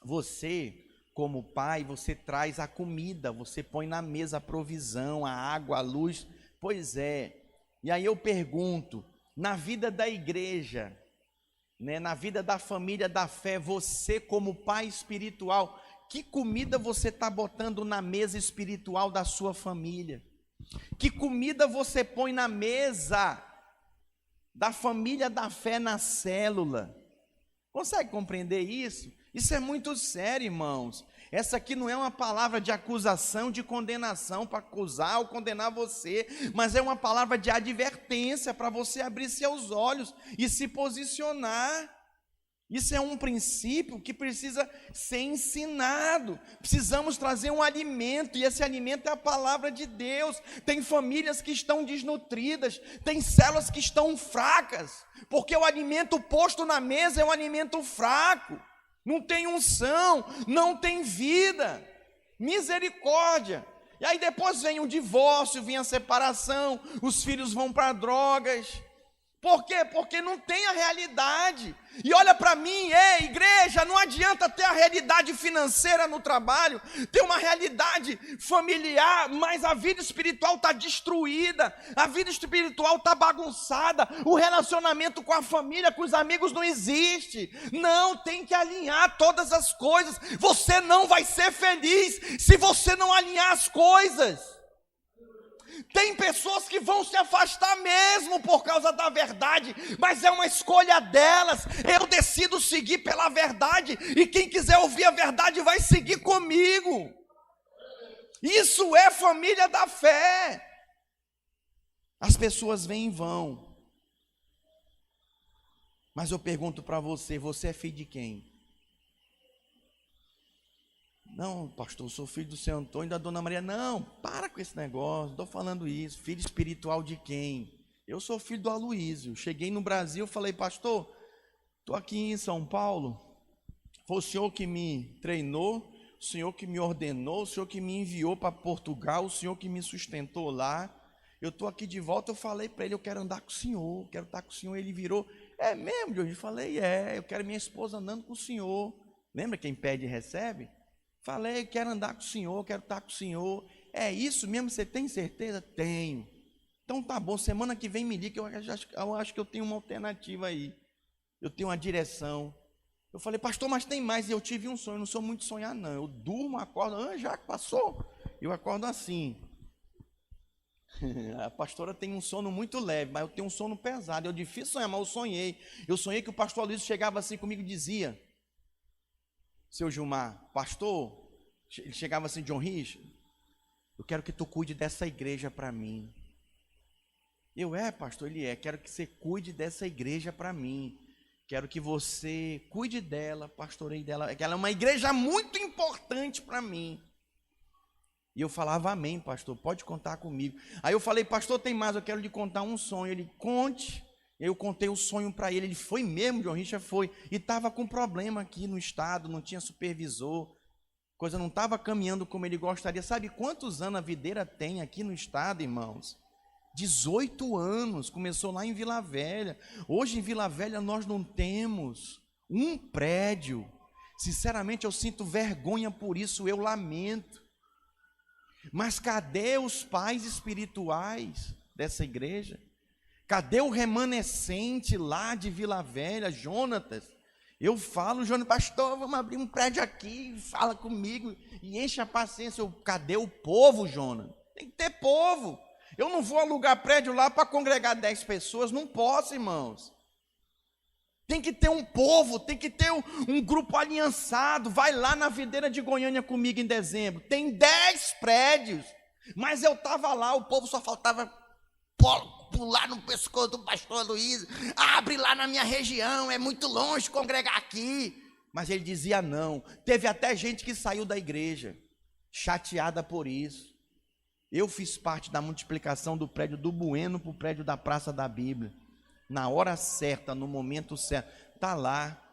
Você, como pai, você traz a comida, você põe na mesa a provisão, a água, a luz. Pois é. E aí eu pergunto, na vida da igreja, né, na vida da família da fé, você como pai espiritual, que comida você está botando na mesa espiritual da sua família? Que comida você põe na mesa da família da fé na célula? Consegue compreender isso? Isso é muito sério, irmãos. Essa aqui não é uma palavra de acusação, de condenação para acusar ou condenar você, mas é uma palavra de advertência para você abrir seus olhos e se posicionar. Isso é um princípio que precisa ser ensinado. Precisamos trazer um alimento, e esse alimento é a palavra de Deus. Tem famílias que estão desnutridas, tem células que estão fracas, porque o alimento posto na mesa é um alimento fraco. Não tem unção, não tem vida, misericórdia. E aí depois vem o divórcio, vem a separação, os filhos vão para drogas. Por quê? Porque não tem a realidade. E olha para mim, igreja, não adianta ter a realidade financeira no trabalho, ter uma realidade familiar, mas a vida espiritual está destruída, a vida espiritual está bagunçada, o relacionamento com a família, com os amigos não existe. Não, tem que alinhar todas as coisas. Você não vai ser feliz se você não alinhar as coisas. Tem pessoas que vão se afastar mesmo por causa da verdade, mas é uma escolha delas. Eu decido seguir pela verdade, e quem quiser ouvir a verdade vai seguir comigo. Isso é família da fé. As pessoas vêm e vão, mas eu pergunto para você, você é filho de quem? Não, pastor, eu sou filho do seu Antônio e da dona Maria. Não, para com esse negócio, não estou falando isso. Filho espiritual de quem? Eu sou filho do Aloísio. Cheguei no Brasil, falei, pastor, estou aqui em São Paulo. Foi o senhor que me treinou, o senhor que me ordenou, o senhor que me enviou para Portugal, o senhor que me sustentou lá. Eu estou aqui de volta, eu falei para ele, eu quero andar com o senhor, quero estar com o senhor. Ele virou, é mesmo, Jorge? Eu falei, eu quero minha esposa andando com o senhor. Lembra quem pede e recebe? Falei, quero andar com o senhor, quero estar com o senhor. É isso mesmo, você tem certeza? Tenho. Então tá bom, semana que vem me liga, eu acho que eu tenho uma alternativa aí. Eu tenho uma direção. Eu falei, pastor, mas tem mais. E eu tive um sonho, eu não sou muito sonhar não. Eu durmo, acordo, já passou. Eu acordo assim. A pastora tem um sono muito leve, mas eu tenho um sono pesado. É difícil sonhar, mas eu sonhei. Eu sonhei que o pastor Luiz chegava assim comigo e dizia, seu Gilmar, pastor, ele chegava assim, John Richard, eu quero que tu cuide dessa igreja para mim. Eu, pastor, ele quero que você cuide dessa igreja para mim. Quero que você cuide dela, pastoreie dela, que ela é uma igreja muito importante para mim. E eu falava, amém, pastor, pode contar comigo. Aí eu falei, pastor, tem mais, eu quero lhe contar um sonho. Ele, conte. Eu contei o sonho para ele, ele foi mesmo, John Richard foi. E estava com problema aqui no estado, não tinha supervisor, coisa não estava caminhando como ele gostaria. Sabe quantos anos a videira tem aqui no estado, irmãos? 18 anos, começou lá em Vila Velha. Hoje em Vila Velha nós não temos um prédio. Sinceramente eu sinto vergonha por isso, eu lamento. Mas cadê os pais espirituais dessa igreja? Cadê o remanescente lá de Vila Velha, Jonatas? Eu falo, Jonatas, pastor, vamos abrir um prédio aqui, fala comigo e enche a paciência. Cadê o povo, Jonas? Tem que ter povo. Eu não vou alugar prédio lá para congregar 10 pessoas, não posso, irmãos. Tem que ter um povo, tem que ter um grupo aliançado. Vai lá na videira de Goiânia comigo em dezembro. Tem 10 prédios, mas eu estava lá, o povo só faltava pular no pescoço do pastor Luiz. Abre lá na minha região, é muito longe congregar aqui. Mas ele dizia não. Teve até gente que saiu da igreja, chateada por isso. Eu fiz parte da multiplicação do prédio do Bueno para o prédio da Praça da Bíblia. Na hora certa, no momento certo. Está lá.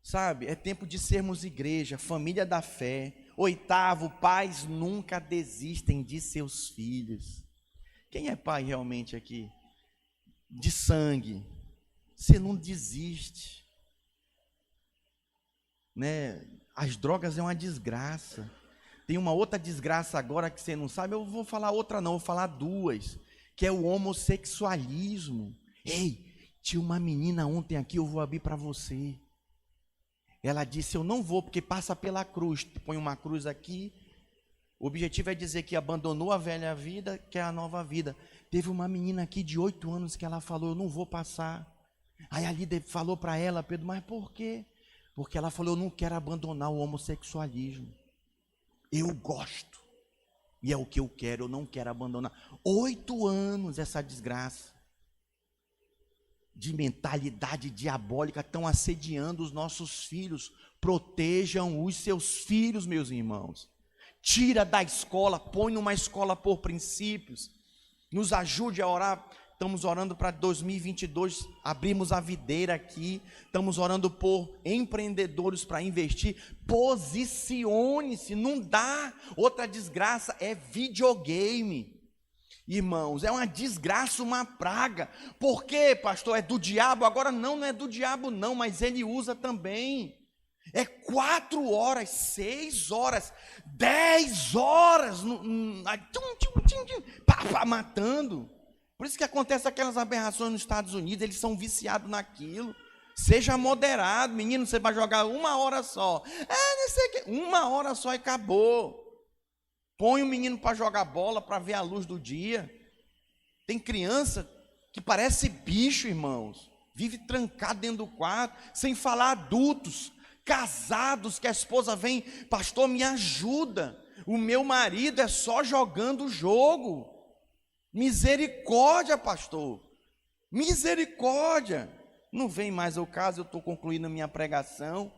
Sabe, é tempo de sermos igreja, família da fé. 8º, pais nunca desistem de seus filhos. Quem é pai realmente aqui? De sangue. Você não desiste. Né? As drogas é uma desgraça. Tem uma outra desgraça agora que você não sabe. Eu vou falar outra não, vou falar 2. Que é o homossexualismo. Ei, tinha uma menina ontem aqui, eu vou abrir para você. Ela disse, eu não vou, porque passa pela cruz. Põe uma cruz aqui. O objetivo é dizer que abandonou a velha vida, que é a nova vida. Teve uma menina aqui de 8 anos que ela falou, eu não vou passar. Aí a líder falou para ela, Pedro, mas por quê? Porque ela falou, eu não quero abandonar o homossexualismo. Eu gosto. E é o que eu quero, eu não quero abandonar. 8 anos essa desgraça de mentalidade diabólica estão assediando os nossos filhos. Protejam os seus filhos, meus irmãos. Tira da escola, põe numa escola por princípios. Nos ajude a orar. Estamos orando para 2022, abrimos a videira aqui. Estamos orando por empreendedores para investir. Posicione-se, não dá. Outra desgraça é videogame. Irmãos, é uma desgraça, uma praga. Por quê, pastor? É do diabo? Agora não é do diabo não, mas ele usa também. É 4 horas, 6 horas, 10 horas, matando. Por isso que acontece aquelas aberrações nos Estados Unidos, eles são viciados naquilo. Seja moderado, menino, você vai jogar 1 hora só. Não sei o que. 1 hora só e acabou. Põe o menino para jogar bola, para ver a luz do dia. Tem criança que parece bicho, irmãos. Vive trancado dentro do quarto, sem falar adultos, casados, que a esposa vem, pastor, me ajuda. O meu marido é só jogando o jogo. Misericórdia, pastor. Misericórdia. Não vem mais ao caso, eu estou concluindo a minha pregação.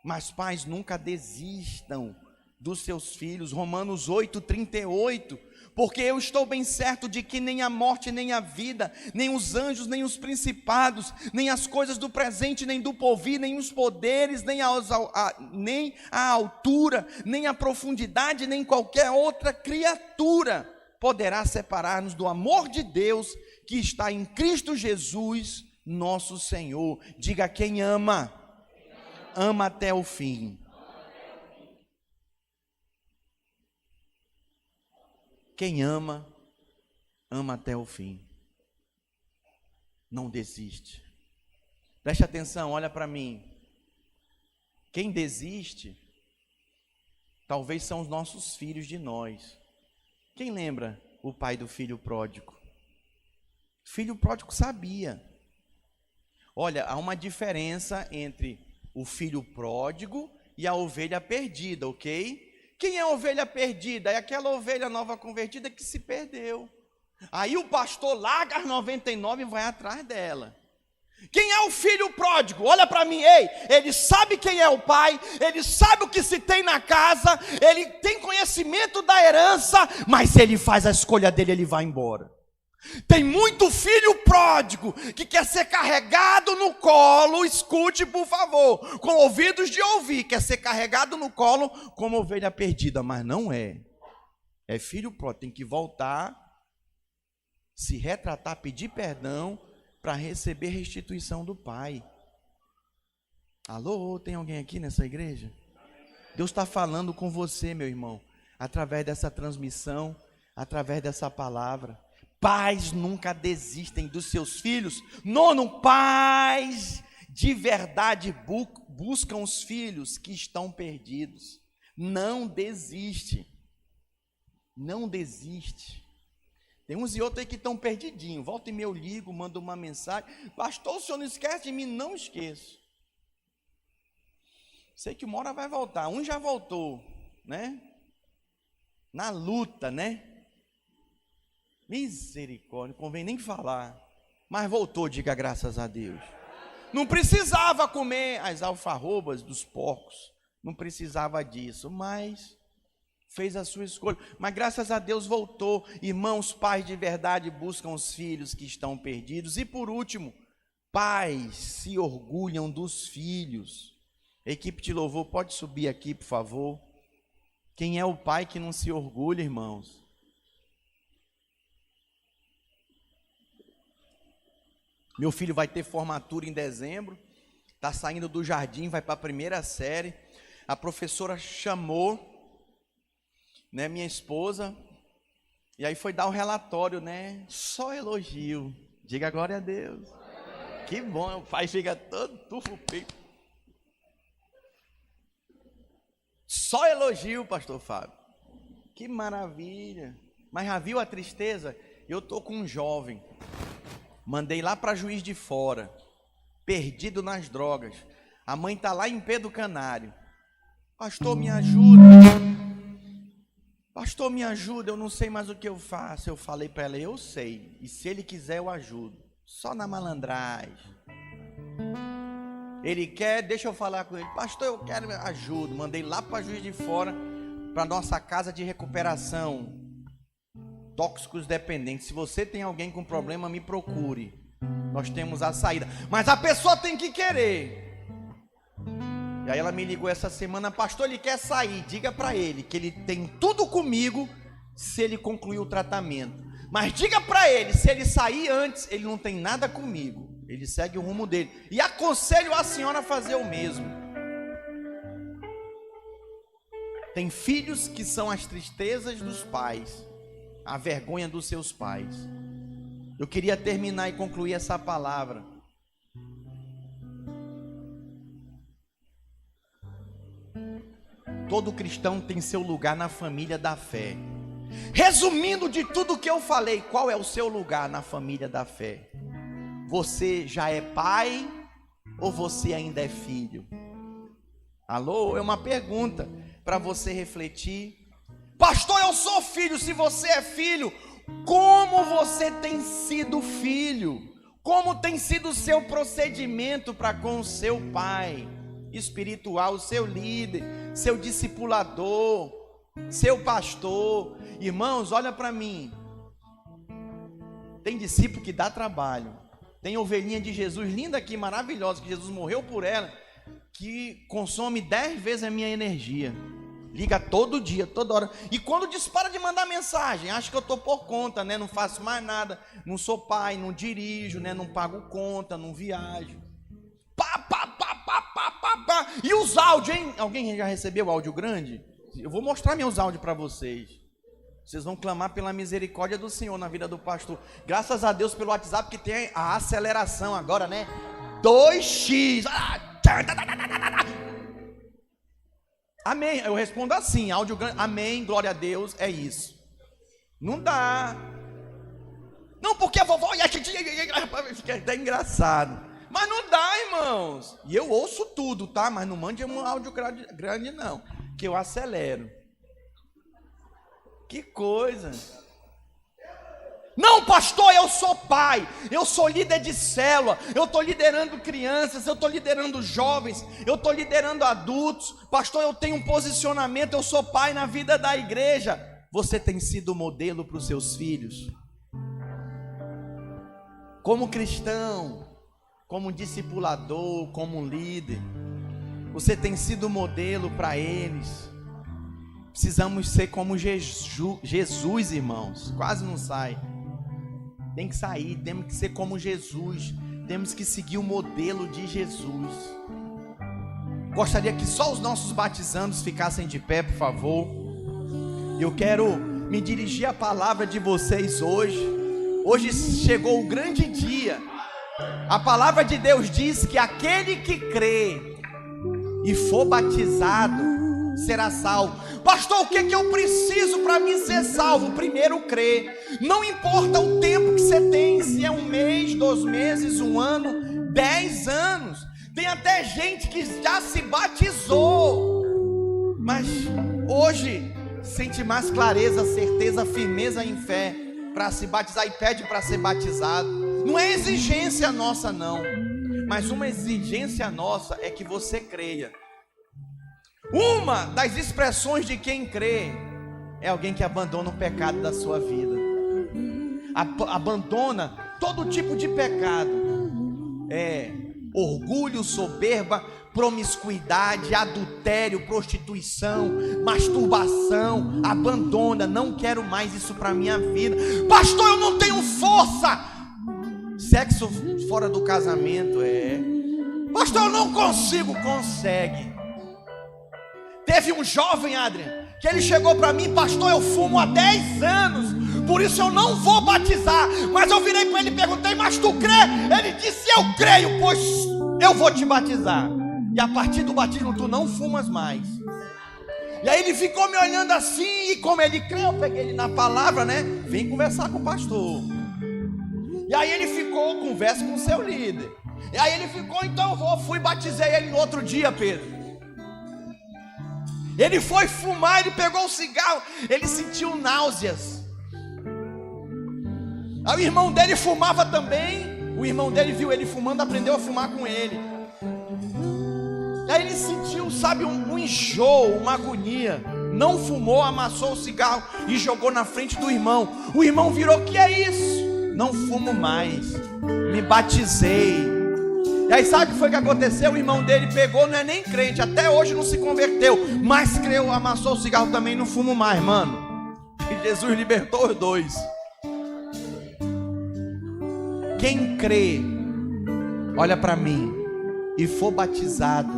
Mas pais, nunca desistam dos seus filhos. Romanos 8:38. Porque eu estou bem certo de que nem a morte, nem a vida, nem os anjos, nem os principados, nem as coisas do presente, nem do porvir, nem os poderes, nem a altura, nem a profundidade, nem qualquer outra criatura poderá separar-nos do amor de Deus que está em Cristo Jesus, nosso Senhor. Diga: quem ama, ama até o fim. Quem ama, ama até o fim. Não desiste. Preste atenção, olha para mim. Quem desiste, talvez são os nossos filhos de nós. Quem lembra o pai do filho pródigo? O filho pródigo sabia. Olha, há uma diferença entre o filho pródigo e a ovelha perdida, ok? Quem é a ovelha perdida? É aquela ovelha nova convertida que se perdeu. Aí o pastor larga as 99 e vai atrás dela. Quem é o filho pródigo? Olha para mim, ei, ele sabe quem é o pai, ele sabe o que se tem na casa, ele tem conhecimento da herança, mas ele faz a escolha dele, ele vai embora. Tem muito filho pródigo que quer ser carregado no colo, escute por favor, com ouvidos de ouvir, quer ser carregado no colo como ovelha perdida, mas não é. É filho pródigo, tem que voltar, se retratar, pedir perdão para receber restituição do pai. Alô, tem alguém aqui nessa igreja? Deus está falando com você, meu irmão, através dessa transmissão, através dessa palavra. Pais nunca desistem dos seus filhos. Nono, pais de verdade buscam os filhos que estão perdidos. Não desiste. Não desiste. Tem uns e outros aí que estão perdidinhos. Volta e meia eu ligo, mando uma mensagem. Pastor, o senhor não esquece de mim? Não esqueço. Sei que uma hora vai voltar. Um já voltou, né? Na luta, né? Misericórdia, não convém nem falar. Mas voltou, diga graças a Deus. Não precisava comer as alfarrobas dos porcos. Não precisava disso, mas fez a sua escolha. Mas graças a Deus voltou. Irmãos, pais de verdade buscam os filhos que estão perdidos. E por último, pais se orgulham dos filhos. Equipe de louvor, pode subir aqui, por favor. Quem é o pai que não se orgulha, irmãos? Meu filho vai ter formatura em dezembro, está saindo do jardim, vai para a primeira série. A professora chamou, né, minha esposa, e aí foi dar o relatório, né? Só elogio. Diga glória a Deus. Que bom, o pai fica todo tufo o peito. Só elogio, pastor Fábio. Que maravilha. Mas já viu a tristeza? Eu estou com um jovem. Mandei lá para Juiz de Fora, perdido nas drogas. A mãe está lá em Pedro Canário. Pastor, me ajuda. Pastor, me ajuda, eu não sei mais o que eu faço. Eu falei para ela, eu sei. E se ele quiser, eu ajudo. Só na malandragem. Ele quer, deixa eu falar com ele. Pastor, eu quero, ajudo. Mandei lá para Juiz de Fora, para nossa casa de recuperação. Tóxicos dependentes. Se você tem alguém com problema, me procure. Nós temos a saída. Mas a pessoa tem que querer. E aí ela me ligou essa semana. Pastor, ele quer sair. Diga para ele que ele tem tudo comigo se ele concluir o tratamento. Mas diga para ele, se ele sair antes, ele não tem nada comigo. Ele segue o rumo dele. E aconselho a senhora a fazer o mesmo. Tem filhos que são as tristezas dos pais, a vergonha dos seus pais. Eu queria terminar e concluir essa palavra. Todo cristão tem seu lugar na família da fé. Resumindo de tudo que eu falei, qual é o seu lugar na família da fé? Você já é pai ou você ainda é filho? Alô? É uma pergunta para você refletir. Pastor, eu sou filho. Se você é filho, como você tem sido filho? Como tem sido o seu procedimento para com o seu pai? espiritual, seu líder, seu discipulador, seu pastor. Irmãos, olha para mim. Tem discípulo que dá trabalho. Tem ovelhinha de Jesus, linda aqui, maravilhosa, que Jesus morreu por ela, que consome 10 vezes a minha energia. Liga todo dia, toda hora. E quando dispara de mandar mensagem, acho que eu estou por conta, né? Não faço mais nada. Não sou pai, não dirijo, né? Não pago conta, não viajo. Pá, pá, pá, pá, pá, pá, pá. E os áudios, hein? Alguém já recebeu áudio grande? Eu vou mostrar meus áudios para vocês. Vocês vão clamar pela misericórdia do Senhor na vida do pastor. Graças a Deus pelo WhatsApp que tem a aceleração agora, né? 2x. Amém. Eu respondo assim, áudio grande. Amém, glória a Deus, é isso. Não dá. Não, porque a vovó fica até engraçado. Mas não dá, irmãos. E eu ouço tudo, tá? Mas não mande um áudio grande não, que eu acelero. Que coisa. Não, pastor, eu sou pai, eu sou líder de célula, eu estou liderando crianças, eu estou liderando jovens, eu estou liderando adultos. Pastor, eu tenho um posicionamento, eu sou pai na vida da igreja. Você tem sido modelo para os seus filhos? Como cristão, como discipulador, como líder, você tem sido modelo para eles? Precisamos ser como Jesus, irmãos. Quase não sai. Tem que sair, temos que ser como Jesus. Temos que seguir o modelo de Jesus. Gostaria que só os nossos batizandos ficassem de pé, por favor. Eu quero me dirigir à palavra de vocês hoje. Hoje chegou o grande dia. A palavra de Deus diz que aquele que crê e for batizado será salvo. Pastor, o que eu preciso para mim ser salvo? Primeiro, crer. Não importa o tempo que você tem, se é 1 mês, 2 meses, 1 ano, 10 anos. Tem até gente que já se batizou, mas hoje sente mais clareza, certeza, firmeza em fé para se batizar e pede para ser batizado. Não é exigência nossa não, mas uma exigência nossa é que você creia. Uma das expressões de quem crê é alguém que abandona o pecado da sua vida, abandona todo tipo de pecado, orgulho, soberba, promiscuidade, adultério, prostituição, masturbação. Abandona, não quero mais isso para minha vida. Pastor, eu não tenho força. Sexo fora do casamento, pastor, eu não consigo. Consegue. Teve um jovem, Adrian, que ele chegou para mim: pastor, eu fumo há 10 anos, por isso eu não vou batizar. Mas eu virei para ele e perguntei: mas tu crê? Ele disse: eu creio, pois eu vou te batizar. E a partir do batismo tu não fumas mais. E aí ele ficou me olhando assim, e como ele crê, eu peguei ele na palavra, né? Vem conversar com o pastor. E aí ele ficou, conversa com o seu líder. E aí ele ficou, então eu vou. Fui, batizei ele no outro dia, Pedro. Ele foi fumar, ele pegou o cigarro, ele sentiu náuseas. Aí o irmão dele fumava também. O irmão dele viu ele fumando, aprendeu a fumar com ele. Aí ele sentiu, sabe, um enjoo, uma agonia. Não fumou, amassou o cigarro e jogou na frente do irmão. O irmão virou: que é isso? Não fumo mais, me batizei. E aí sabe o que foi que aconteceu? O irmão dele pegou, não é nem crente, até hoje não se converteu, mas creu, amassou o cigarro também, não fumo mais, mano. E Jesus libertou os dois. Quem crê, olha para mim, e for batizado,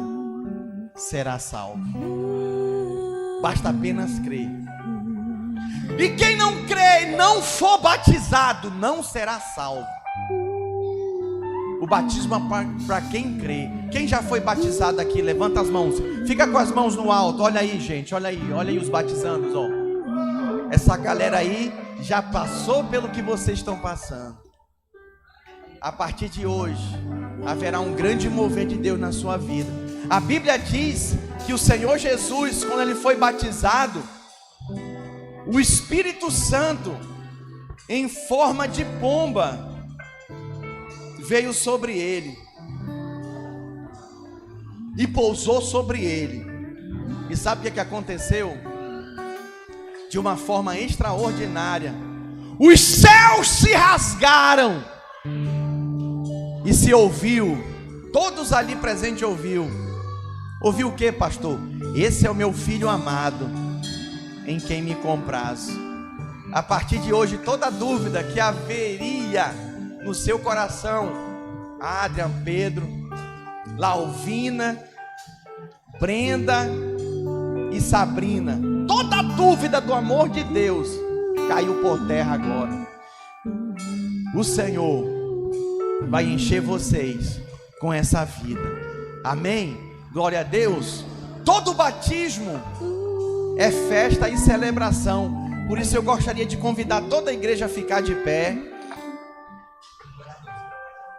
será salvo. Basta apenas crer. E quem não crê e não for batizado, não será salvo. O batismo é para quem crê. Quem já foi batizado aqui, levanta as mãos. Fica com as mãos no alto. Olha aí, gente, olha aí os batizandos, ó. Essa galera aí já passou pelo que vocês estão passando. A partir de hoje haverá um grande mover de Deus na sua vida. A Bíblia diz que o Senhor Jesus, quando ele foi batizado, o Espírito Santo, em forma de pomba, veio sobre ele. e pousou sobre ele. E sabe o que aconteceu? De uma forma extraordinária, os céus se rasgaram e se ouviu, todos ali presentes ouviu o que, pastor? Esse é o meu filho amado, em quem me compraz. A partir de hoje, toda dúvida que haveria no seu coração, Adrian, Pedro, Lauvina, Brenda e Sabrina, toda dúvida do amor de Deus caiu por terra agora. O Senhor vai encher vocês com essa vida. Amém? Glória a Deus. Todo batismo é festa e celebração. Por isso eu gostaria de convidar toda a igreja a ficar de pé.